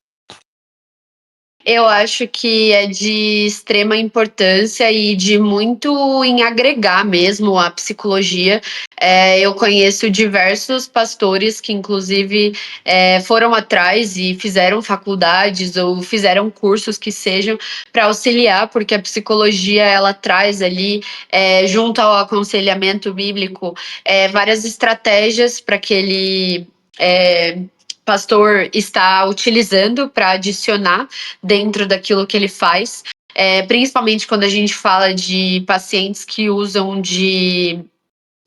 Eu acho que é de extrema importância e de muito em agregar mesmo a psicologia. Eu conheço diversos pastores que, inclusive, foram atrás e fizeram faculdades ou fizeram cursos que sejam para auxiliar, porque a psicologia ela traz ali, junto ao aconselhamento bíblico, várias estratégias para que ele pastor está utilizando para adicionar dentro daquilo que ele faz, principalmente quando a gente fala de pacientes que usam de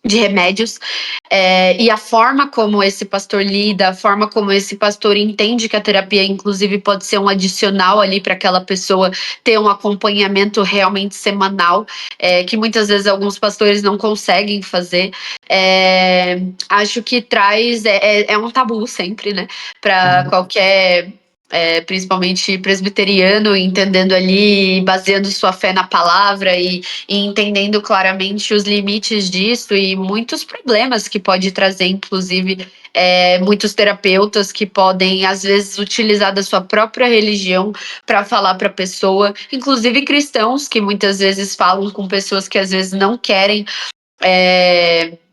remédios, e a forma como esse pastor lida, a forma como esse pastor entende que a terapia, inclusive, pode ser um adicional ali para aquela pessoa ter um acompanhamento realmente semanal, que muitas vezes alguns pastores não conseguem fazer. Acho que traz, é um tabu sempre, né, para Uhum. qualquer principalmente presbiteriano, entendendo ali, baseando sua fé na palavra e entendendo claramente os limites disso e muitos problemas que pode trazer, inclusive, muitos terapeutas que podem, às vezes, utilizar da sua própria religião para falar para a pessoa, inclusive cristãos que muitas vezes falam com pessoas que às vezes não querem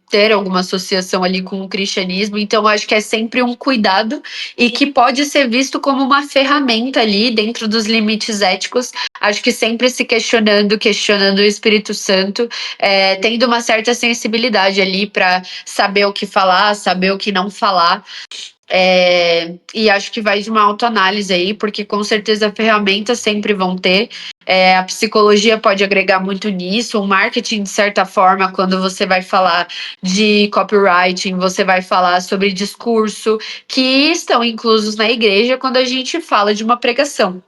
ter alguma associação ali com o cristianismo, então acho que é sempre um cuidado e que pode ser visto como uma ferramenta ali dentro dos limites éticos, acho que sempre se questionando o Espírito Santo, tendo uma certa sensibilidade ali para saber o que falar, saber o que não falar, E acho que vai de uma autoanálise aí, porque com certeza ferramentas sempre vão ter. A psicologia pode agregar muito nisso, o marketing, de certa forma, quando você vai falar de copywriting, você vai falar sobre discurso, que estão inclusos na igreja quando a gente fala de uma pregação.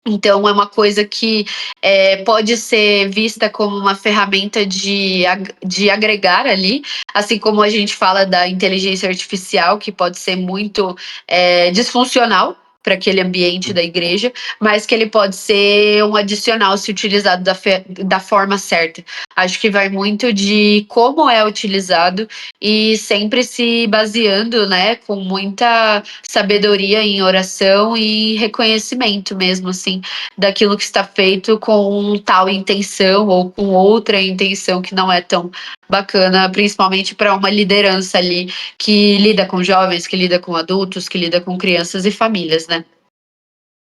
Então, é uma coisa que pode ser vista como uma ferramenta de agregar ali, assim como a gente fala da inteligência artificial, que pode ser muito disfuncional para aquele ambiente da igreja, mas que ele pode ser um adicional se utilizado da forma certa. Acho que vai muito de como é utilizado e sempre se baseando, né, com muita sabedoria em oração e reconhecimento mesmo, assim, daquilo que está feito com tal intenção ou com outra intenção que não é tão bacana, principalmente para uma liderança ali que lida com jovens, que lida com adultos, que lida com crianças e famílias, né?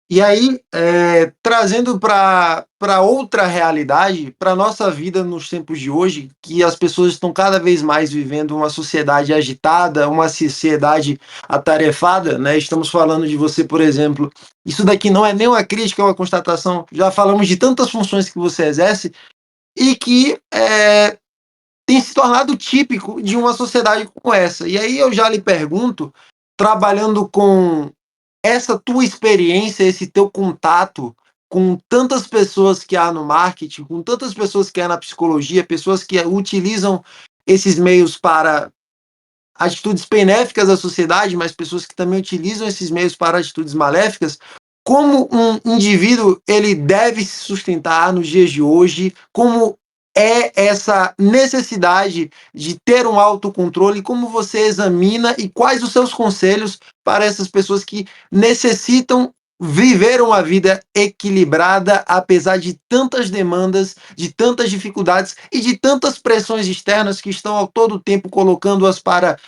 E aí, trazendo para outra realidade, para a nossa vida nos tempos de hoje, que as pessoas estão cada vez mais vivendo uma sociedade agitada, uma sociedade atarefada, né? Estamos falando de você, por exemplo. Isso daqui não é nem uma crítica, é uma constatação. Já falamos de tantas funções que você exerce e que tem se tornado típico de uma sociedade como essa. E aí eu já lhe pergunto, trabalhando com essa tua experiência, esse teu contato com tantas pessoas que há no marketing, com tantas pessoas que há na psicologia, pessoas que utilizam esses meios para atitudes benéficas à sociedade, mas pessoas que também utilizam esses meios para atitudes maléficas, como um indivíduo ele deve se sustentar nos dias de hoje, como é essa necessidade de ter um autocontrole, como você examina e quais os seus conselhos para essas pessoas que necessitam viver uma vida equilibrada, apesar de tantas demandas, de tantas dificuldades e de tantas pressões externas que estão ao todo tempo colocando-as para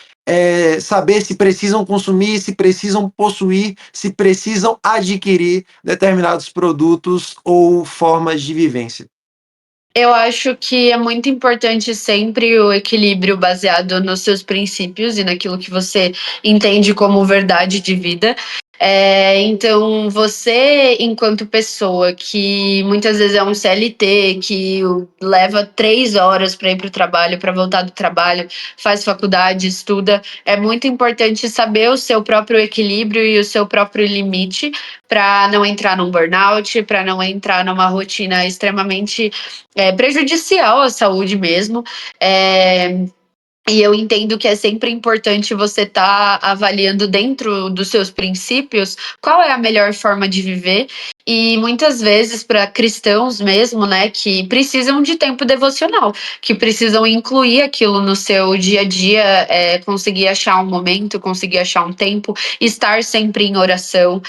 saber se precisam consumir, se precisam possuir, se precisam adquirir determinados produtos ou formas de vivência. Eu acho que é muito importante sempre o equilíbrio baseado nos seus princípios e naquilo que você entende como verdade de vida. Então, você, enquanto pessoa que muitas vezes é um CLT, que leva 3 horas para ir para o trabalho, para voltar do trabalho, faz faculdade, estuda, é muito importante saber o seu próprio equilíbrio e o seu próprio limite para não entrar num burnout, para não entrar numa rotina extremamente prejudicial à saúde mesmo. E eu entendo que é sempre importante você estar avaliando dentro dos seus princípios qual é a melhor forma de viver. E muitas vezes, para cristãos mesmo, né, que precisam de tempo devocional, que precisam incluir aquilo no seu dia a dia, conseguir achar um momento, conseguir achar um tempo, estar sempre em oração.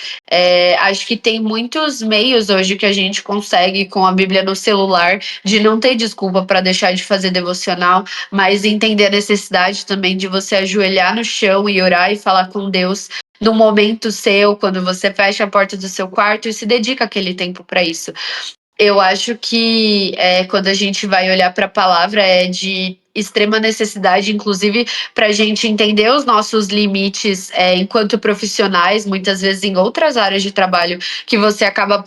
Acho que tem muitos meios hoje que a gente consegue, com a Bíblia no celular, de não ter desculpa para deixar de fazer devocional, mas entender a necessidade também de você ajoelhar no chão e orar e falar com Deus no momento seu, quando você fecha a porta do seu quarto e se dedica aquele tempo para isso. Eu acho que quando a gente vai olhar para a palavra é de extrema necessidade, inclusive para a gente entender os nossos limites enquanto profissionais, muitas vezes em outras áreas de trabalho, que você acaba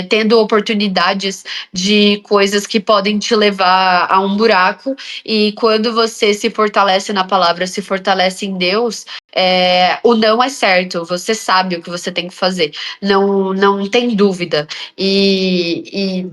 tendo oportunidades de coisas que podem te levar a um buraco, e quando você se fortalece na palavra, se fortalece em Deus, o não é certo, você sabe o que você tem que fazer, não tem dúvida. E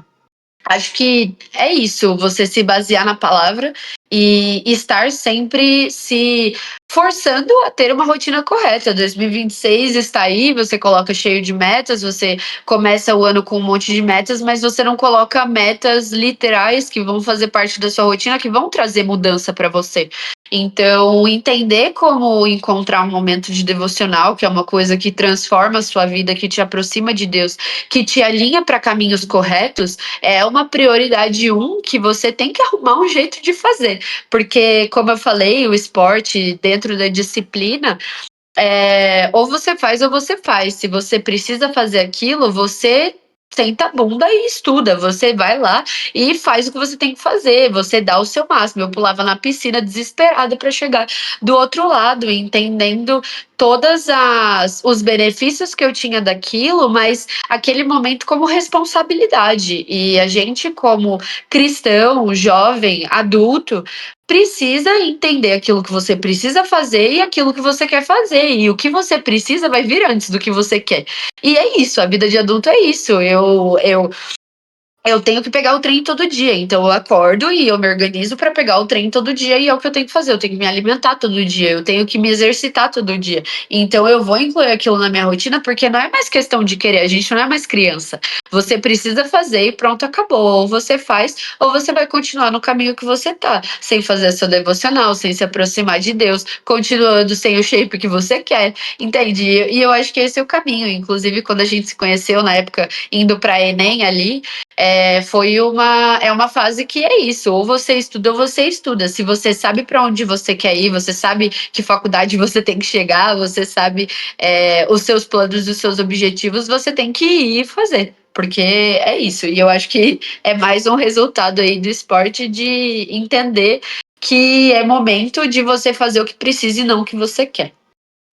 acho que é isso, você se basear na palavra e estar sempre se forçando a ter uma rotina correta. 2026 está aí, você coloca cheio de metas, você começa o ano com um monte de metas, mas você não coloca metas literais que vão fazer parte da sua rotina, que vão trazer mudança para você. Então, entender como encontrar um momento de devocional, que é uma coisa que transforma a sua vida, que te aproxima de Deus, que te alinha para caminhos corretos, é uma prioridade que você tem que arrumar um jeito de fazer. Porque, como eu falei, o esporte dentro da disciplina, ou você faz ou você faz. Se você precisa fazer aquilo, você senta a bunda e estuda. Você vai lá e faz o que você tem que fazer. Você dá o seu máximo. Eu pulava na piscina desesperada para chegar do outro lado, entendendo todas os benefícios que eu tinha daquilo, mas aquele momento como responsabilidade. E a gente, como cristão, jovem, adulto, precisa entender aquilo que você precisa fazer e aquilo que você quer fazer. E o que você precisa vai vir antes do que você quer. E é isso, a vida de adulto é isso. Eu tenho que pegar o trem todo dia, então eu acordo e eu me organizo para pegar o trem todo dia e é o que eu tenho que fazer. Eu tenho que me alimentar todo dia, eu tenho que me exercitar todo dia. Então eu vou incluir aquilo na minha rotina porque não é mais questão de querer, a gente não é mais criança. Você precisa fazer e pronto, acabou. Ou você faz, ou você vai continuar no caminho que você tá, sem fazer seu devocional, sem se aproximar de Deus, continuando sem o shape que você quer, entende? E eu acho que esse é o caminho. Inclusive, quando a gente se conheceu na época, indo para Enem ali. É uma fase que é isso, ou você estuda ou você estuda. Se você sabe para onde você quer ir, você sabe que faculdade você tem que chegar, você sabe os seus planos, os seus objetivos, você tem que ir fazer. Porque é isso, e eu acho que é mais um resultado aí do esporte de entender que é momento de você fazer o que precisa e não o que você quer.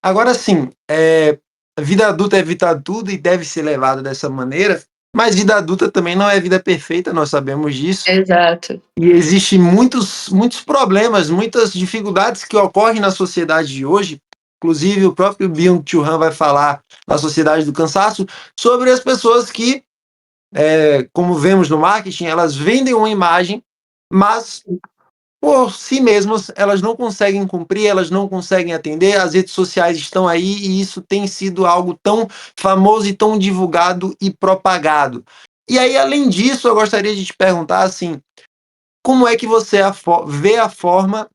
Agora sim, a vida adulta é vida tudo e deve ser levada dessa maneira, mas vida adulta também não é vida perfeita, nós sabemos disso. Exato. E existem muitos problemas, muitas dificuldades que ocorrem na sociedade de hoje. Inclusive, o próprio Byung-Chul Han vai falar na Sociedade do Cansaço sobre as pessoas que, como vemos no marketing, elas vendem uma imagem, mas por si mesmas, elas não conseguem cumprir, elas não conseguem atender, as redes sociais estão aí e isso tem sido algo tão famoso e tão divulgado e propagado. E aí, além disso, eu gostaria de te perguntar assim, como é que você vê a forma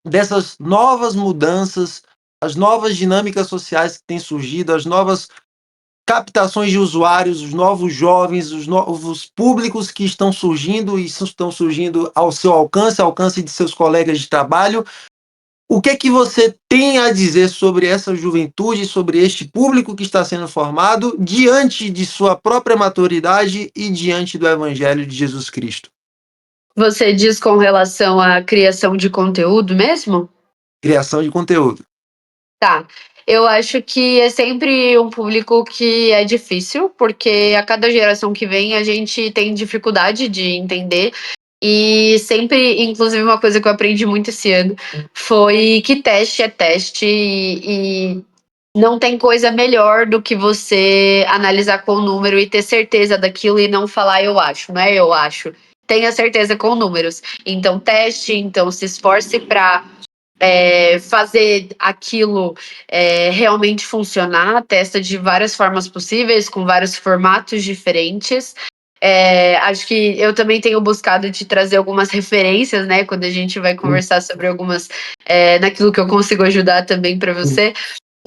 dessas novas mudanças, as novas dinâmicas sociais que têm surgido, as novas captações de usuários, os novos jovens, os novos públicos que estão surgindo e estão surgindo ao seu alcance, ao alcance de seus colegas de trabalho. O que é que você tem a dizer sobre essa juventude, sobre este público que está sendo formado diante de sua própria maturidade e diante do Evangelho de Jesus Cristo? Você diz com relação à criação de conteúdo mesmo? Criação de conteúdo. Tá. Eu acho que é sempre um público que é difícil, porque a cada geração que vem a gente tem dificuldade de entender. E sempre, inclusive, uma coisa que eu aprendi muito esse ano foi que teste é teste e não tem coisa melhor do que você analisar com o número e ter certeza daquilo e não falar eu acho, não é eu acho. Tenha certeza com números. Então, teste, então se esforce para fazer aquilo realmente funcionar, testa de várias formas possíveis, com vários formatos diferentes. Acho que eu também tenho buscado te trazer algumas referências, né? Quando a gente vai conversar sobre algumas, naquilo que eu consigo ajudar também para você.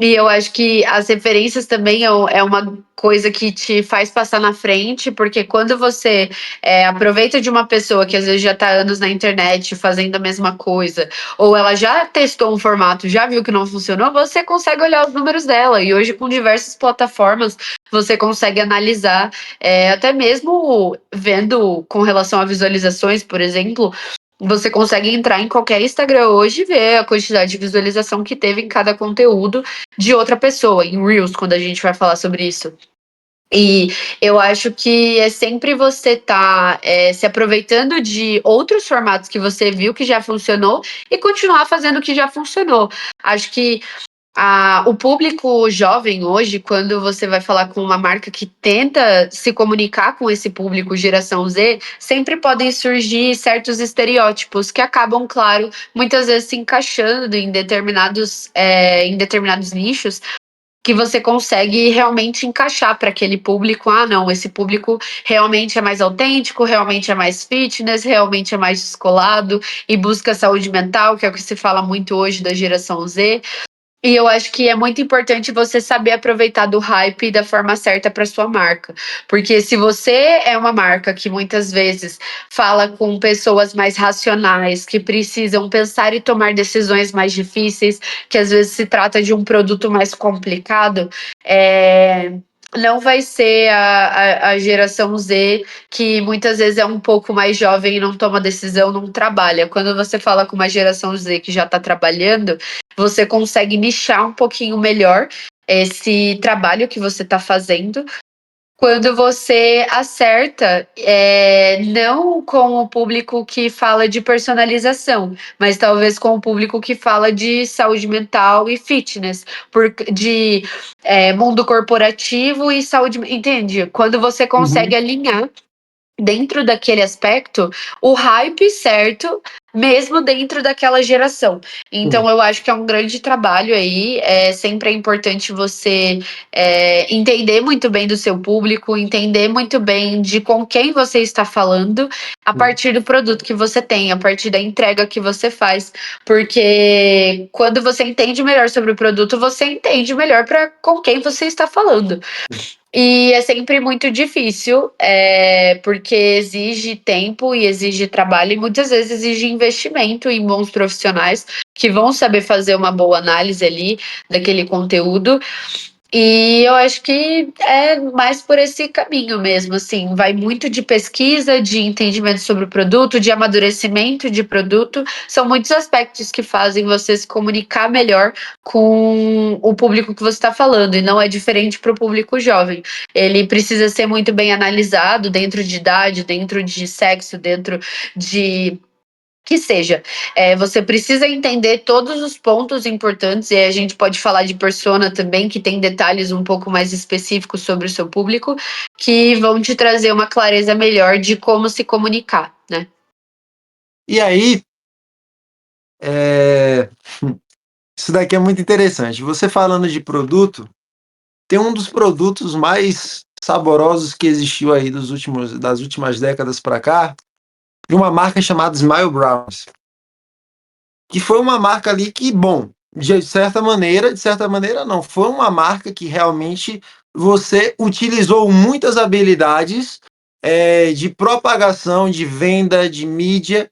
E eu acho que as referências também é uma coisa que te faz passar na frente, porque quando você aproveita de uma pessoa que às vezes já está anos na internet fazendo a mesma coisa, ou ela já testou um formato, já viu que não funcionou, você consegue olhar os números dela. E hoje, com diversas plataformas, você consegue analisar, até mesmo vendo com relação a visualizações, por exemplo. Você consegue entrar em qualquer Instagram hoje e ver a quantidade de visualização que teve em cada conteúdo de outra pessoa, em Reels, quando a gente vai falar sobre isso. E eu acho que é sempre você tá se aproveitando de outros formatos que você viu que já funcionou e continuar fazendo o que já funcionou. Acho que o público jovem hoje, quando você vai falar com uma marca que tenta se comunicar com esse público geração Z, sempre podem surgir certos estereótipos que acabam, claro, muitas vezes se encaixando em determinados nichos que você consegue realmente encaixar para aquele público. Ah, não, esse público realmente é mais autêntico, realmente é mais fitness, realmente é mais descolado e busca saúde mental, que é o que se fala muito hoje da geração Z. E eu acho que é muito importante você saber aproveitar do hype da forma certa para sua marca. Porque se você é uma marca que muitas vezes fala com pessoas mais racionais, que precisam pensar e tomar decisões mais difíceis, que às vezes se trata de um produto mais complicado, é, não vai ser a geração Z, que muitas vezes é um pouco mais jovem e não toma decisão, não trabalha. Quando você fala com uma geração Z que já está trabalhando, você consegue nichar um pouquinho melhor esse trabalho que você está fazendo, quando você acerta, não com o público que fala de personalização, mas talvez com o público que fala de saúde mental e fitness, de mundo corporativo e saúde, entende? Quando você consegue Uhum. alinhar dentro daquele aspecto, o hype certo, mesmo dentro daquela geração. Sim. Então, eu acho que é um grande trabalho aí. Sempre é importante você entender muito bem do seu público, entender muito bem de com quem você está falando, a partir do produto que você tem, a partir da entrega que você faz. Porque quando você entende melhor sobre o produto, você entende melhor para com quem você está falando. E é sempre muito difícil, porque exige tempo e exige trabalho, e muitas vezes exige investimento em bons profissionais que vão saber fazer uma boa análise ali daquele conteúdo. E eu acho que é mais por esse caminho mesmo, assim, vai muito de pesquisa, de entendimento sobre o produto, de amadurecimento de produto. São muitos aspectos que fazem você se comunicar melhor com o público que você está falando, e não é diferente para o público jovem. Ele precisa ser muito bem analisado dentro de idade, dentro de sexo, dentro de que seja, você precisa entender todos os pontos importantes, e aí a gente pode falar de persona também, que tem detalhes um pouco mais específicos sobre o seu público, que vão te trazer uma clareza melhor de como se comunicar, né? E aí, é, isso daqui é muito interessante. Você falando de produto, tem um dos produtos mais saborosos que existiu aí das últimas décadas para cá, de uma marca chamada Smile Browns, que foi uma marca ali que, bom, de certa maneira não, foi uma marca que realmente você utilizou muitas habilidades de propagação, de venda, de mídia.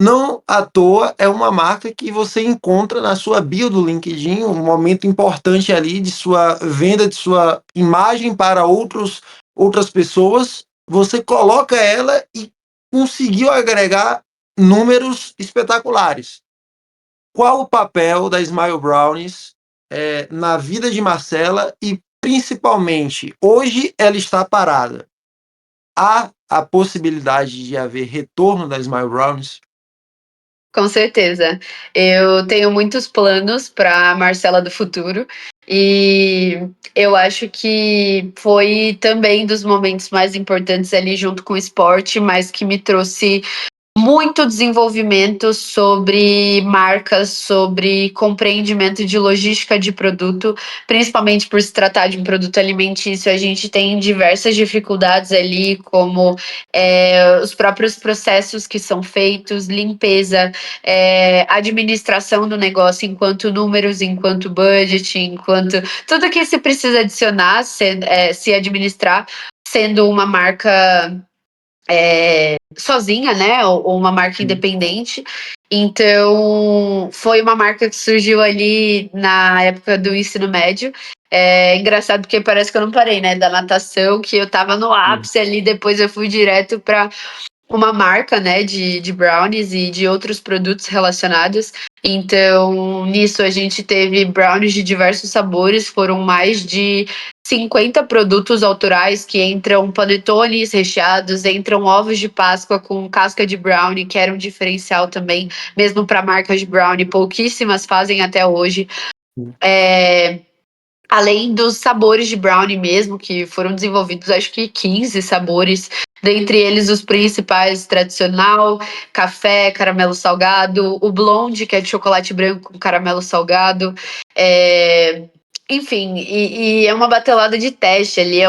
Não à toa é uma marca que você encontra na sua bio do LinkedIn, um momento importante ali de sua venda, de sua imagem para outras pessoas. Você coloca ela e conseguiu agregar números espetaculares. Qual o papel da Smile Brownies na vida de Marcela e, principalmente, hoje ela está parada? Há a possibilidade de haver retorno da Smile Brownies? Com certeza. Eu tenho muitos planos para Marcela do futuro, e eu acho que foi também dos momentos mais importantes ali junto com o esporte, mas que me trouxe muito desenvolvimento sobre marcas, sobre compreendimento de logística de produto, principalmente por se tratar de um produto alimentício. A gente tem diversas dificuldades ali, como os próprios processos que são feitos, limpeza, administração do negócio, enquanto números, enquanto budget, enquanto tudo que se precisa adicionar, se administrar, sendo uma marca sozinha, né? Ou uma marca independente. Então, foi uma marca que surgiu ali na época do ensino médio. É engraçado porque parece que eu não parei, né? Da natação, que eu tava no ápice ali, depois eu fui direto para uma marca, né, de brownies e de outros produtos relacionados. Então, nisso a gente teve brownies de diversos sabores, foram mais de 50 produtos autorais, que entram panetones recheados, entram ovos de Páscoa com casca de brownie, que era um diferencial também, mesmo para marcas de brownie, pouquíssimas fazem até hoje. Além dos sabores de brownie mesmo, que foram desenvolvidos, acho que 15 sabores, dentre eles os principais, tradicional, café, caramelo salgado, o blonde, que é de chocolate branco com caramelo salgado, enfim, e é uma batelada de teste ali,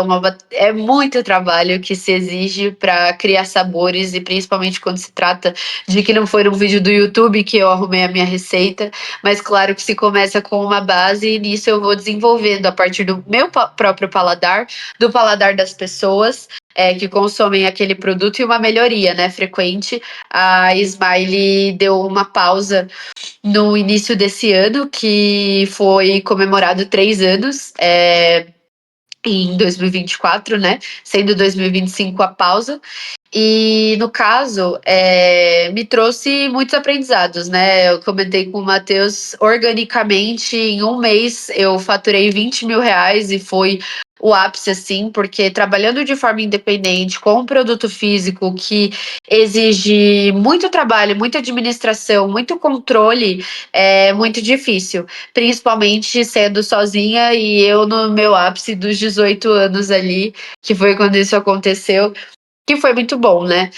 é muito trabalho que se exige para criar sabores, e principalmente quando se trata de que não foi um vídeo do YouTube que eu arrumei a minha receita, mas claro que se começa com uma base, e nisso eu vou desenvolvendo a partir do meu próprio paladar, do paladar das pessoas que consomem aquele produto, e uma melhoria, né, frequente. A Smile deu uma pausa no início desse ano, que foi comemorado 3 anos em 2024, né? Sendo 2025 a pausa. E no caso, me trouxe muitos aprendizados, né? Eu comentei com o Matheus, organicamente, em um mês eu faturei R$ 20.000 e foi o ápice, assim, porque trabalhando de forma independente, com um produto físico que exige muito trabalho, muita administração, muito controle, é muito difícil, principalmente sendo sozinha e eu no meu ápice dos 18 anos ali, que foi quando isso aconteceu, que foi muito bom, né?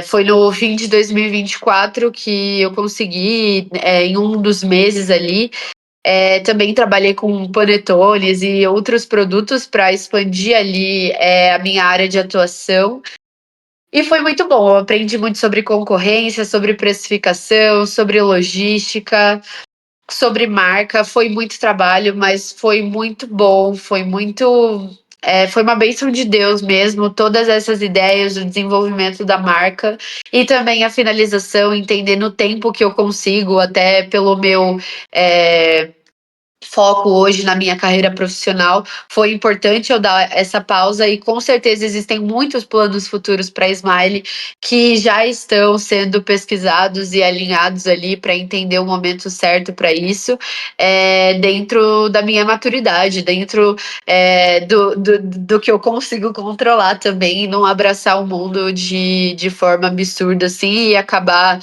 Foi no fim de 2024 que eu consegui, em um dos meses ali, também trabalhei com panetones e outros produtos para expandir ali a minha área de atuação. E foi muito bom. Eu aprendi muito sobre concorrência, sobre precificação, sobre logística, sobre marca. Foi muito trabalho, mas foi muito bom. Foi uma bênção de Deus mesmo, todas essas ideias, o desenvolvimento da marca e também a finalização, entendendo o tempo que eu consigo, até pelo meu é, foco hoje na minha carreira profissional, foi importante eu dar essa pausa e com certeza existem muitos planos futuros para a Smile que já estão sendo pesquisados e alinhados ali para entender o momento certo para isso, dentro da minha maturidade, dentro do que eu consigo controlar também, e não abraçar o mundo de forma absurda assim e acabar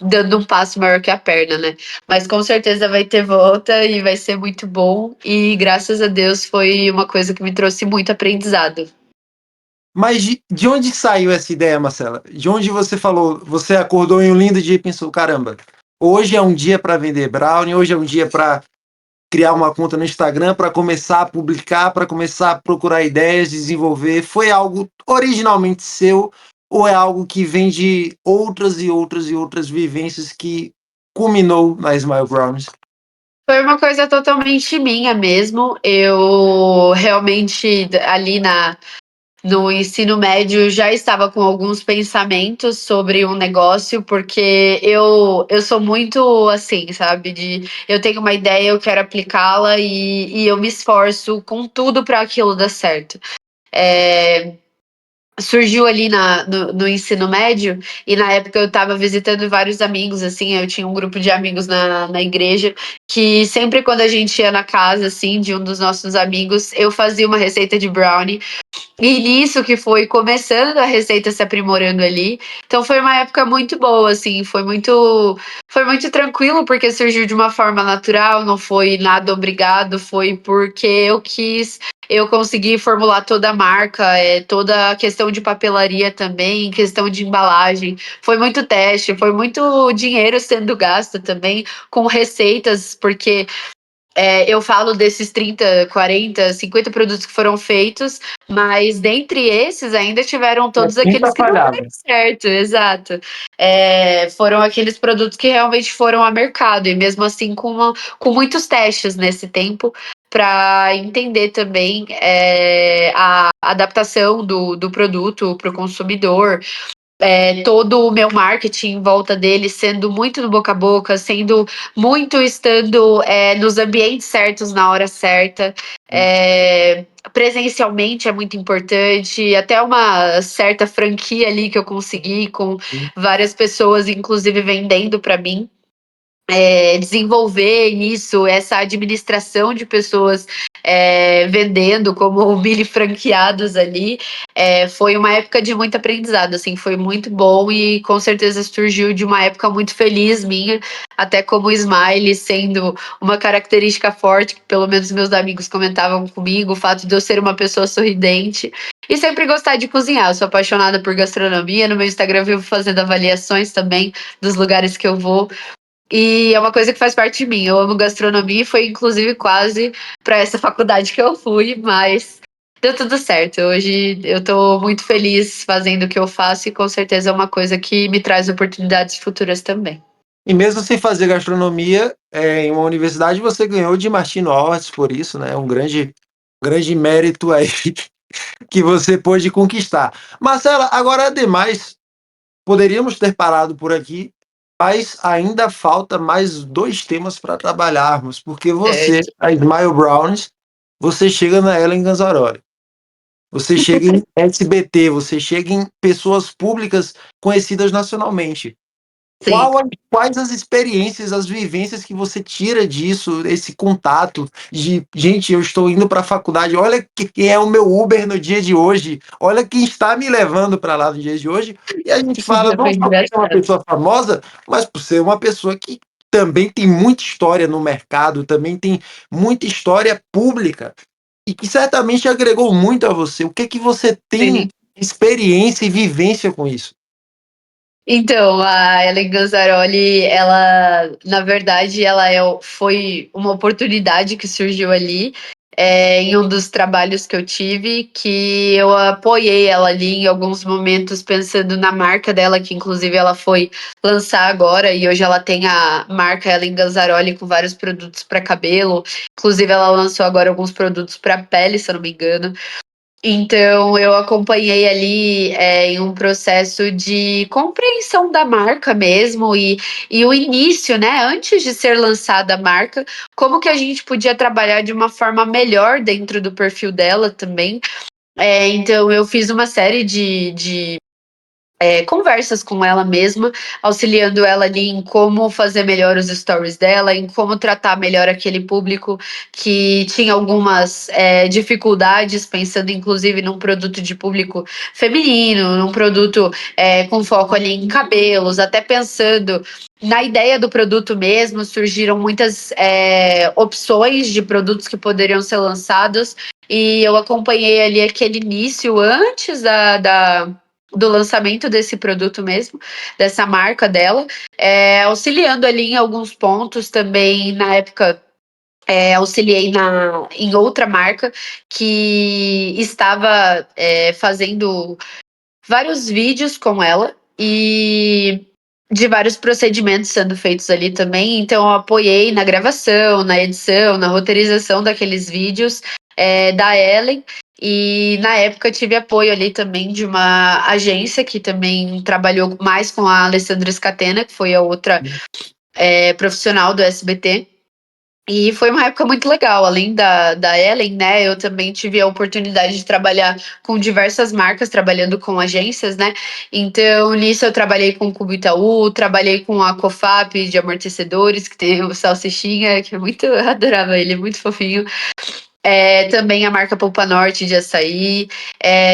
dando um passo maior que a perna, né? Mas com certeza vai ter volta e vai ser muito bom. E graças a Deus foi uma coisa que me trouxe muito aprendizado. Mas de onde saiu essa ideia, Marcela? De onde você falou? Você acordou em um lindo dia e pensou: caramba, hoje é um dia para vender brownie, hoje é um dia para criar uma conta no Instagram, para começar a publicar, para começar a procurar ideias, desenvolver. Foi algo originalmente seu ou é algo que vem de outras e outras e outras vivências que culminou na Smile Brownies? Foi uma coisa totalmente minha mesmo. Eu realmente ali no ensino médio já estava com alguns pensamentos sobre um negócio, porque eu sou muito assim, sabe? Eu tenho uma ideia, eu quero aplicá-la e eu me esforço com tudo para aquilo dar certo. Surgiu ali no ensino médio, e na época eu estava visitando vários amigos, assim, eu tinha um grupo de amigos na igreja, que sempre quando a gente ia na casa, assim, de um dos nossos amigos, eu fazia uma receita de brownie, e nisso que foi começando a receita se aprimorando ali. Então foi uma época muito boa, assim, foi muito tranquilo, porque surgiu de uma forma natural, não foi nada obrigado, foi porque eu quis, eu consegui formular toda a marca, toda a questão de papelaria também, questão de embalagem. Foi muito teste, foi muito dinheiro sendo gasto também com receitas, porque eu falo desses 30, 40, 50 produtos que foram feitos, mas dentre esses ainda tiveram todos aqueles que não deram certo, exato. Foram aqueles produtos que realmente foram a mercado, e mesmo assim com muitos testes nesse tempo, para entender também a adaptação do produto para o consumidor, todo o meu marketing em volta dele sendo muito no boca a boca, sendo muito estando nos ambientes certos na hora certa. Presencialmente é muito importante, até uma certa franquia ali que eu consegui com várias pessoas, inclusive vendendo para mim. Desenvolver isso, essa administração de pessoas vendendo como mini franqueados ali, foi uma época de muito aprendizado, assim, foi muito bom e com certeza surgiu de uma época muito feliz minha, até como Smile sendo uma característica forte, que pelo menos meus amigos comentavam comigo, o fato de eu ser uma pessoa sorridente e sempre gostar de cozinhar. Eu sou apaixonada por gastronomia, no meu Instagram eu vivo fazendo avaliações também dos lugares que eu vou. E é uma coisa que faz parte de mim. Eu amo gastronomia e foi inclusive quase para essa faculdade que eu fui, mas deu tudo certo. Hoje eu tô muito feliz fazendo o que eu faço e com certeza é uma coisa que me traz oportunidades futuras também. E mesmo sem fazer gastronomia, em uma universidade você ganhou de Martino Horst por isso, né? Um grande, grande mérito aí que você pôde conquistar. Marcela, agora ademais, poderíamos ter parado por aqui, mas ainda falta mais dois temas para trabalharmos, porque você, Certo. a Smile Browns, você chega na Ellen Ganzaroli, você chega em SBT, você chega em pessoas públicas conhecidas nacionalmente. Sim. Quais as experiências, as vivências que você tira disso, esse contato de, gente, eu estou indo para a faculdade, olha quem é o meu Uber no dia de hoje, olha quem está me levando para lá no dia de hoje, e a gente fala não Foi só por ser uma engraçado. pessoa famosa, mas por ser uma pessoa que também tem muita história no mercado, também tem muita história pública, e que certamente agregou muito a você. O que que você tem Sim. experiência e vivência com isso? Então, a Ellen Ganzaroli, ela, na verdade, foi uma oportunidade que surgiu ali, em um dos trabalhos que eu tive, que eu apoiei ela ali em alguns momentos, pensando na marca dela, que inclusive ela foi lançar agora, e hoje ela tem a marca Ellen Ganzaroli com vários produtos para cabelo, inclusive ela lançou agora alguns produtos para pele, se eu não me engano. Então, eu acompanhei ali em um processo de compreensão da marca mesmo e o início, né? Antes de ser lançada a marca, como que a gente podia trabalhar de uma forma melhor dentro do perfil dela também. Então, eu fiz uma série de conversas com ela mesma, auxiliando ela ali em como fazer melhor os stories dela, em como tratar melhor aquele público que tinha algumas dificuldades, pensando inclusive num produto de público feminino, num produto com foco ali em cabelos, até pensando na ideia do produto mesmo, surgiram muitas opções de produtos que poderiam ser lançados, e eu acompanhei ali aquele início antes do lançamento desse produto mesmo, dessa marca dela, auxiliando ali em alguns pontos também. Na época, auxiliei em outra marca que estava fazendo vários vídeos com ela e de vários procedimentos sendo feitos ali também. Então, eu apoiei na gravação, na edição, na roteirização daqueles vídeos da Ellen. E na época tive apoio ali também de uma agência que também trabalhou mais com a Alessandra Scatena, que foi a outra profissional do SBT. E foi uma época muito legal. Além da Ellen, né? Eu também tive a oportunidade de trabalhar com diversas marcas, trabalhando com agências, né? Então, nisso eu trabalhei com o Cubo Itaú, trabalhei com a Cofap de amortecedores, que tem o Salsichinha, que é muito, eu adorava ele, muito fofinho. Também a marca Polpa Norte de açaí,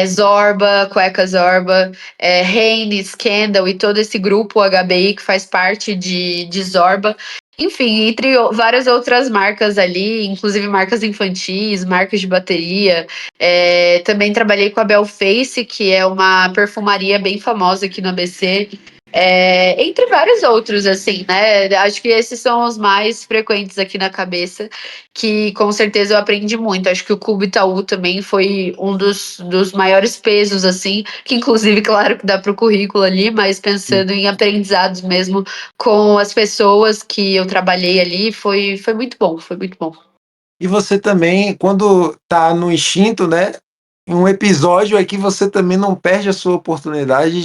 Zorba, Cueca Zorba, Reine, Scandal e todo esse grupo HBI que faz parte de Zorba. Enfim, entre várias outras marcas ali, inclusive marcas infantis, marcas de bateria. Também trabalhei com a Belface, que é uma perfumaria bem famosa aqui no ABC. Entre vários outros, assim, né? Acho que esses são os mais frequentes aqui na cabeça, que com certeza eu aprendi muito. Acho que o Cubo Itaú também foi um dos maiores pesos, assim, que inclusive, claro, que dá para o currículo ali, mas pensando em aprendizados mesmo com as pessoas que eu trabalhei ali, foi muito bom, foi muito bom. E você também, quando tá no instinto, né, em um episódio aqui você também não perde a sua oportunidade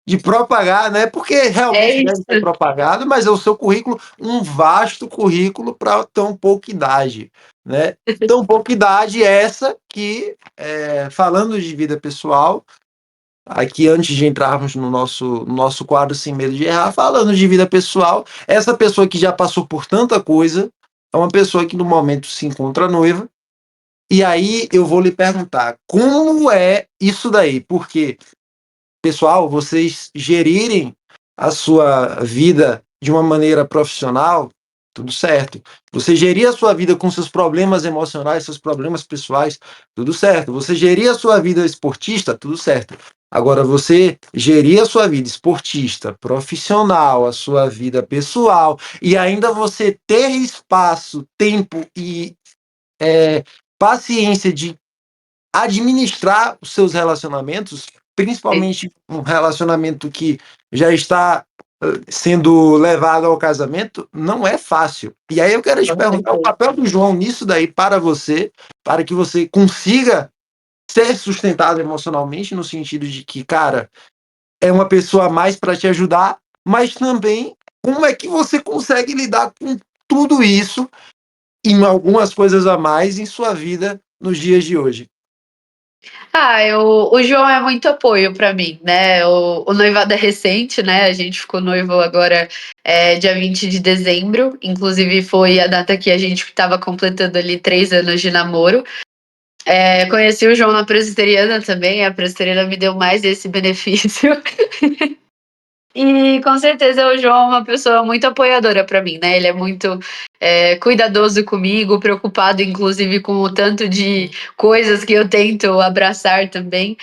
de propagar, né, porque realmente É deve ser isso. propagado, mas é o seu currículo, um vasto currículo para tão pouca idade, né. Tão pouca idade essa que, falando de vida pessoal, aqui antes de entrarmos no nosso quadro Sem Medo de Errar, falando de vida pessoal, essa pessoa que já passou por tanta coisa, é uma pessoa que no momento se encontra noiva, e aí eu vou lhe perguntar, como é isso daí? Porque, pessoal, vocês gerirem a sua vida de uma maneira profissional, tudo certo. Você gerir a sua vida com seus problemas emocionais, seus problemas pessoais, tudo certo. Você gerir a sua vida esportista, tudo certo. Agora, você gerir a sua vida esportista, profissional, a sua vida pessoal, e ainda você ter espaço, tempo e paciência de administrar os seus relacionamentos, principalmente um relacionamento que já está sendo levado ao casamento, não é fácil. E aí eu quero te Com perguntar o certeza. papel do João nisso daí para você, para que você consiga ser sustentado emocionalmente, no sentido de que, cara, é uma pessoa a mais para te ajudar, mas também como é que você consegue lidar com tudo isso e algumas coisas a mais em sua vida nos dias de hoje? O João é muito apoio para mim, né? O noivado é recente, né? A gente ficou noivo agora dia 20 de dezembro. Inclusive, foi a data que a gente estava completando ali 3 anos de namoro. Conheci o João na presbiteriana também. A presbiteriana me deu mais esse benefício. E com certeza o João é uma pessoa muito apoiadora para mim, né? Ele é muito cuidadoso comigo, preocupado inclusive com o tanto de coisas que eu tento abraçar também.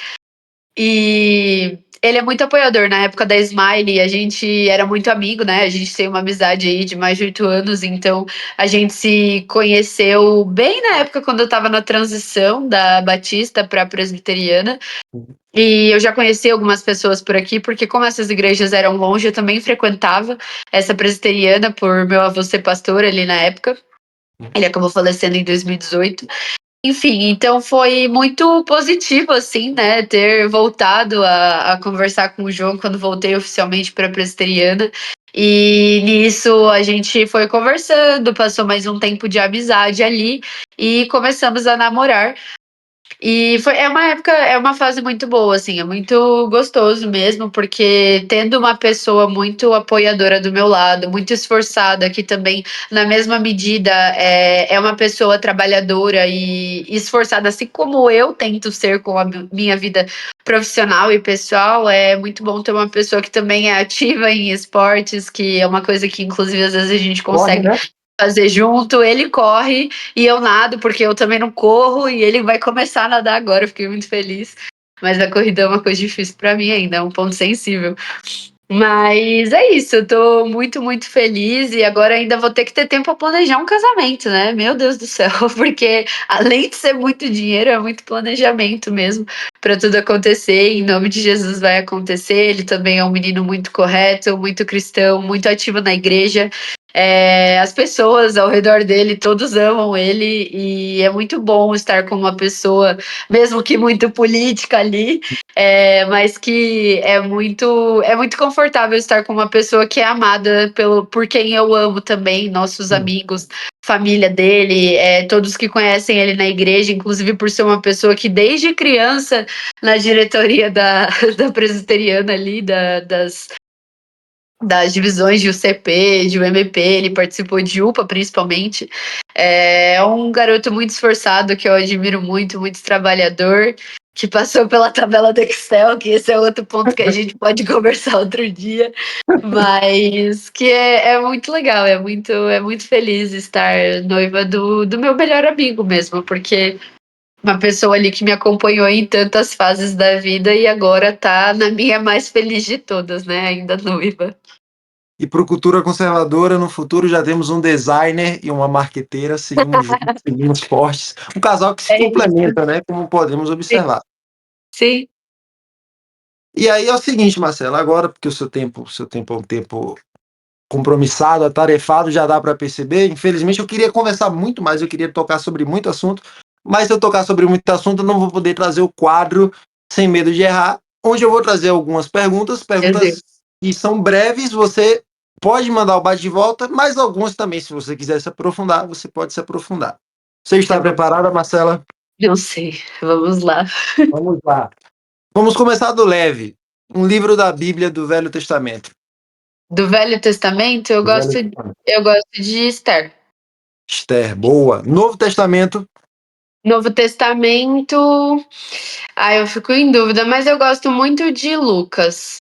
E ele é muito apoiador. Na época da Smile, a gente era muito amigo, né? A gente tem uma amizade aí de mais de 8 anos, então a gente se conheceu bem na época quando eu estava na transição da Batista para Presbiteriana. E eu já conheci algumas pessoas por aqui, porque como essas igrejas eram longe, eu também frequentava essa presbiteriana por meu avô ser pastor ali na época. Ele acabou falecendo em 2018. Enfim, então foi muito positivo, assim, né, ter voltado a conversar com o João quando voltei oficialmente para a presbiteriana. E nisso a gente foi conversando, passou mais um tempo de amizade ali e começamos a namorar. E é uma época, é uma fase muito boa, assim, é muito gostoso mesmo, porque tendo uma pessoa muito apoiadora do meu lado, muito esforçada, que também, na mesma medida, é uma pessoa trabalhadora e esforçada, assim como eu tento ser com a minha vida profissional e pessoal, é muito bom ter uma pessoa que também é ativa em esportes, que é uma coisa que, inclusive, às vezes a gente Corre, consegue né? fazer junto. Ele corre e eu nado, porque eu também não corro, e ele vai começar a nadar agora. Eu fiquei muito feliz. Mas a corrida é uma coisa difícil para mim ainda, é um ponto sensível. Mas é isso, eu tô muito, muito feliz e agora ainda vou ter que ter tempo para planejar um casamento, né? Meu Deus do céu, porque além de ser muito dinheiro, é muito planejamento mesmo para tudo acontecer. Em nome de Jesus vai acontecer. Ele também é um menino muito correto, muito cristão, muito ativo na igreja. As pessoas ao redor dele, todos amam ele e é muito bom estar com uma pessoa, mesmo que muito política ali, mas que é muito confortável estar com uma pessoa que é amada por quem eu amo também, nossos Sim. amigos, família dele, todos que conhecem ele na igreja, inclusive por ser uma pessoa que desde criança na diretoria da presbiteriana ali, das divisões de UCP, de UMP, ele participou de UPA principalmente. É um garoto muito esforçado que eu admiro muito, muito trabalhador, que passou pela tabela do Excel, que esse é outro ponto que a gente pode conversar outro dia, mas que é muito legal, é muito feliz estar noiva do meu melhor amigo mesmo, porque uma pessoa ali que me acompanhou em tantas fases da vida e agora tá na minha mais feliz de todas, né? Ainda noiva. E para o Cultura Conservadora, no futuro já temos um designer e uma marqueteira, seguimos juntos, seguimos fortes. Um casal que se É isso. complementa, né? Como podemos Sim, observar. sim. E aí é o seguinte, Marcelo, agora, porque o seu tempo é um tempo compromissado, atarefado, já dá para perceber. Infelizmente, eu queria conversar muito mais, eu queria tocar sobre muito assunto, mas se eu tocar sobre muito assunto, eu não vou poder trazer o quadro Sem Medo de Errar, onde eu vou trazer algumas perguntas, Meu perguntas Deus. que são breves, você pode mandar o bate de volta, mas algumas também, se você quiser se aprofundar, você pode se aprofundar. Você Tá está bom. preparada, Marcela? Não sei. Vamos lá. Vamos lá. Vamos começar do leve. Um livro da Bíblia do Velho Testamento. Do Velho Testamento, eu Do Velho gosto, Testamento. eu gosto de Esther. Esther, boa. Novo Testamento. Novo Testamento, eu fico em dúvida, mas eu gosto muito de Lucas.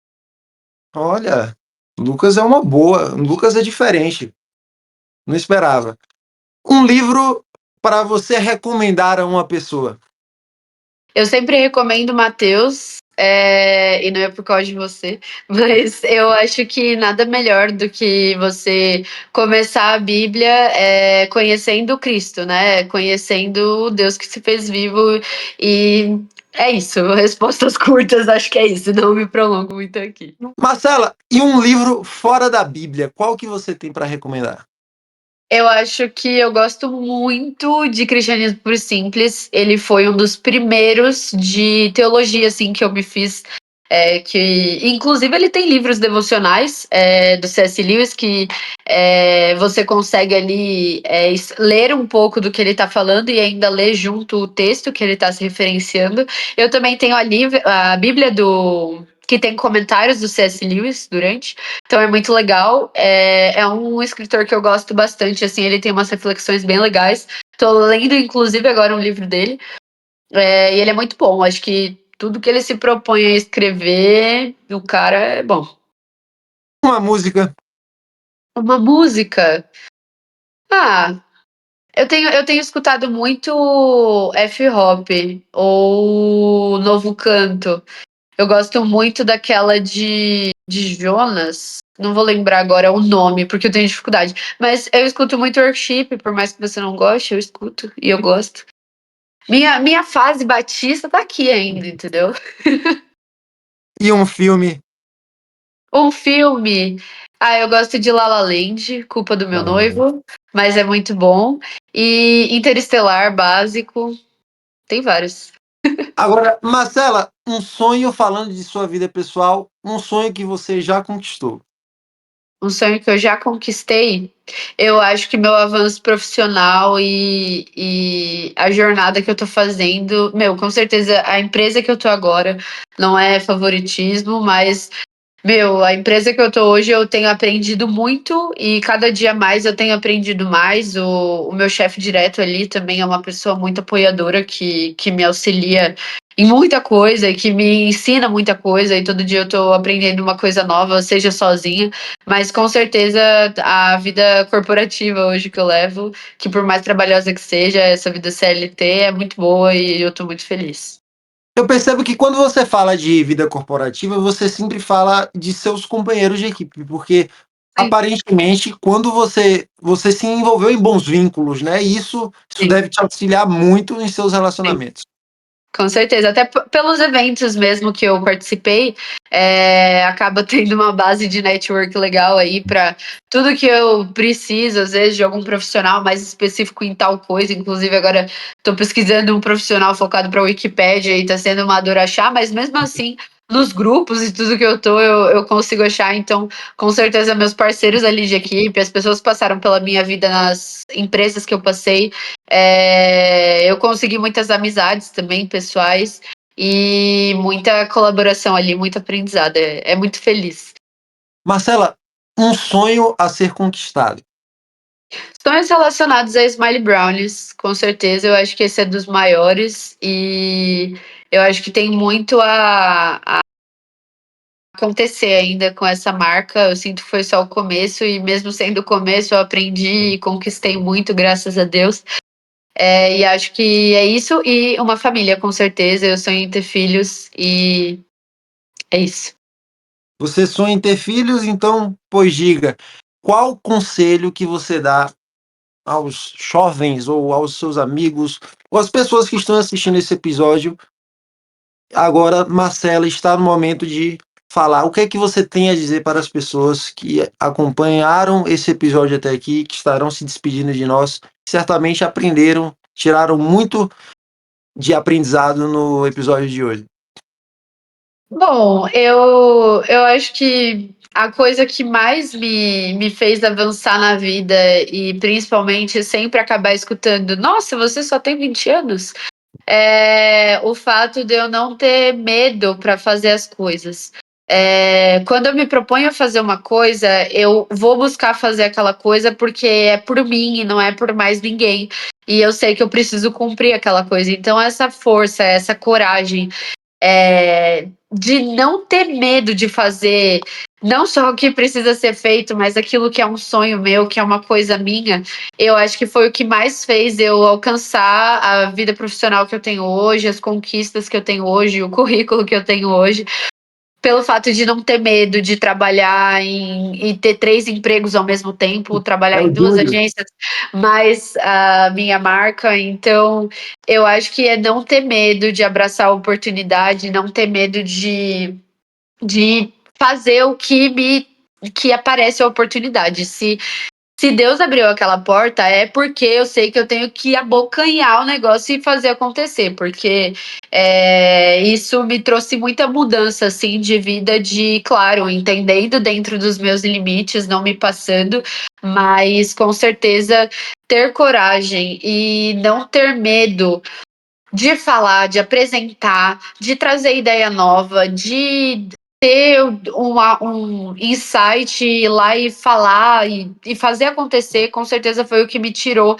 Olha, Lucas é uma boa. Lucas é diferente. Não esperava. Um livro para você recomendar a uma pessoa. Eu sempre recomendo Mateus, e não é por causa de você, mas eu acho que nada melhor do que você começar a Bíblia conhecendo Cristo, né? Conhecendo o Deus que se fez vivo. E é isso, respostas curtas, acho que é isso, não me prolongo muito aqui. Marcela, e um livro fora da Bíblia? Qual que você tem para recomendar? Eu acho que eu gosto muito de Cristianismo por Simples. Ele foi um dos primeiros de teologia, assim, que eu me fiz Que inclusive ele tem livros devocionais do C.S. Lewis que você consegue ali ler um pouco do que ele está falando e ainda ler junto o texto que ele está se referenciando. Eu também tenho a Bíblia que tem comentários do C.S. Lewis durante, então é muito legal. É um escritor que eu gosto bastante, assim, ele tem umas reflexões bem legais. Tô lendo, inclusive, agora um livro dele, e ele é muito bom. Acho que tudo que ele se propõe a escrever, o cara é bom. Uma música. Uma música. Ah, eu tenho escutado muito F-Hop ou Novo Canto. Eu gosto muito daquela de Jonas. Não vou lembrar agora o nome, porque eu tenho dificuldade. Mas eu escuto muito Worship, por mais que você não goste, eu escuto e eu gosto. Minha fase Batista tá aqui ainda, entendeu? E um filme. Um filme. Eu gosto de La La Land, Culpa do Meu Noivo, mas é muito bom. E Interestelar, básico. Tem vários. Agora, Marcela, um sonho falando de sua vida pessoal, um sonho que você já conquistou. Um sonho que eu já conquistei, eu acho que meu avanço profissional e a jornada que eu tô fazendo, com certeza a empresa que eu tô agora não é favoritismo, mas a empresa que eu tô hoje eu tenho aprendido muito e cada dia mais eu tenho aprendido mais. O meu chefe direto ali também é uma pessoa muito apoiadora que me auxilia em muita coisa e que me ensina muita coisa e todo dia eu tô aprendendo uma coisa nova, seja sozinha, mas com certeza a vida corporativa hoje que eu levo, que por mais trabalhosa que seja, essa vida CLT é muito boa e eu tô muito feliz. Eu percebo que quando você fala de vida corporativa, você sempre fala de seus companheiros de equipe, porque Sim, aparentemente, quando você se envolveu em bons vínculos, né? E isso sim. deve te auxiliar muito em seus Sim. relacionamentos. Com certeza, até pelos eventos mesmo que eu participei, acaba tendo uma base de network legal aí para tudo que eu preciso, às vezes, de algum profissional mais específico em tal coisa. Inclusive, agora estou pesquisando um profissional focado para a Wikipédia e está sendo uma dor achar, mas mesmo assim, nos grupos e tudo que eu consigo achar. Então, com certeza, meus parceiros ali de equipe, as pessoas que passaram pela minha vida nas empresas que eu passei. Eu consegui muitas amizades também, pessoais, e muita colaboração ali, muito aprendizado. É muito feliz. Marcela, um sonho a ser conquistado. Sonhos relacionados a Smiley Brownies, com certeza. Eu acho que esse é dos maiores e eu acho que tem muito a acontecer ainda com essa marca. Eu sinto que foi só o começo e mesmo sendo o começo, eu aprendi e conquistei muito, graças a Deus. E acho que é isso e uma família, com certeza. Eu sonho em ter filhos e é isso. Você sonha em ter filhos, então, pois diga, qual conselho que você dá aos jovens ou aos seus amigos ou às pessoas que estão assistindo esse episódio? Agora, Marcela está no momento de falar. O que é que você tem a dizer para as pessoas que acompanharam esse episódio até aqui, que estarão se despedindo de nós, que certamente aprenderam, tiraram muito de aprendizado no episódio de hoje? Bom, eu acho que a coisa que mais me fez avançar na vida e principalmente sempre acabar escutando: nossa, você só tem 20 anos? É o fato de eu não ter medo para fazer as coisas. Quando eu me proponho a fazer uma coisa, eu vou buscar fazer aquela coisa porque é por mim e não é por mais ninguém. E eu sei que eu preciso cumprir aquela coisa. Então, essa força, essa coragem, de não ter medo de fazer não só o que precisa ser feito, mas aquilo que é um sonho meu, que é uma coisa minha, eu acho que foi o que mais fez eu alcançar a vida profissional que eu tenho hoje, as conquistas que eu tenho hoje, o currículo que eu tenho hoje, pelo fato de não ter medo de trabalhar e ter 3 empregos ao mesmo tempo, É trabalhar o em 2 Júlio. agências, mais a minha marca. Então, eu acho que é não ter medo de abraçar a oportunidade, não ter medo de fazer o que aparece a oportunidade. Se se Deus abriu aquela porta, é porque eu sei que eu tenho que abocanhar o negócio e fazer acontecer, porque isso me trouxe muita mudança, assim, de vida, de, claro, entendendo dentro dos meus limites, não me passando, mas com certeza ter coragem e não ter medo de falar, de apresentar, de trazer ideia nova, de ter um insight, ir lá e falar e fazer acontecer, com certeza foi o que me tirou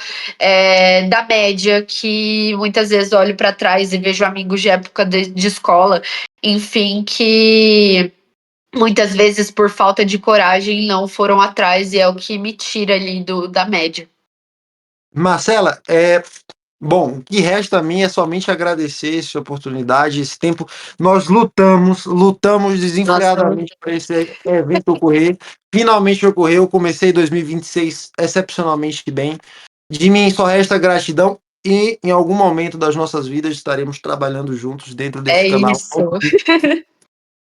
da média, que muitas vezes olho para trás e vejo amigos de época de escola, enfim, que muitas vezes por falta de coragem não foram atrás e é o que me tira ali da média. Marcela, bom, o que resta a mim é somente agradecer essa oportunidade, esse tempo. Nós lutamos Nossa, desenfreadamente para esse evento ocorrer. Finalmente ocorreu. Comecei 2026 excepcionalmente bem. De mim só resta gratidão e em algum momento das nossas vidas estaremos trabalhando juntos dentro desse é canal. isso.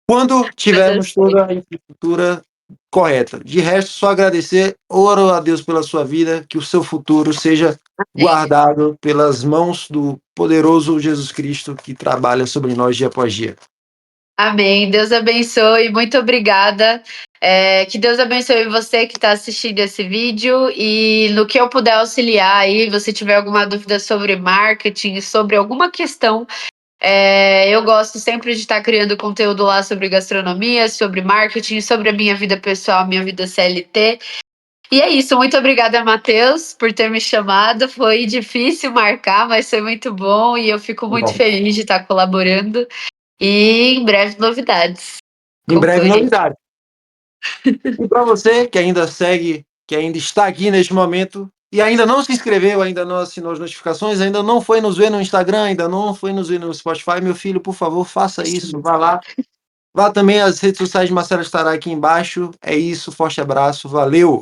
Quando Vai dar tivermos certo. toda a infraestrutura correta. De resto, só agradecer. Oro a Deus pela sua vida, que o seu futuro seja guardado pelas mãos do poderoso Jesus Cristo que trabalha sobre nós dia após dia. Amém. Deus abençoe. Muito obrigada. Que Deus abençoe você que está assistindo esse vídeo e no que eu puder auxiliar aí, você tiver alguma dúvida sobre marketing, sobre alguma questão, eu gosto sempre de estar criando conteúdo lá sobre gastronomia, sobre marketing, sobre a minha vida pessoal, minha vida CLT. E é isso. Muito obrigada, Matheus, por ter me chamado. Foi difícil marcar, mas foi muito bom e eu fico muito Bom, feliz de estar colaborando. E em breve novidades. em breve, Acompanhe. novidade. E para você que ainda segue, que ainda está aqui neste momento e ainda não se inscreveu, ainda não assinou as notificações, ainda não foi nos ver no Instagram, ainda não foi nos ver no Spotify, meu filho, por favor, faça isso. Vá lá. Vá também às redes sociais de Marcelo estará aqui embaixo. É isso, forte abraço, valeu!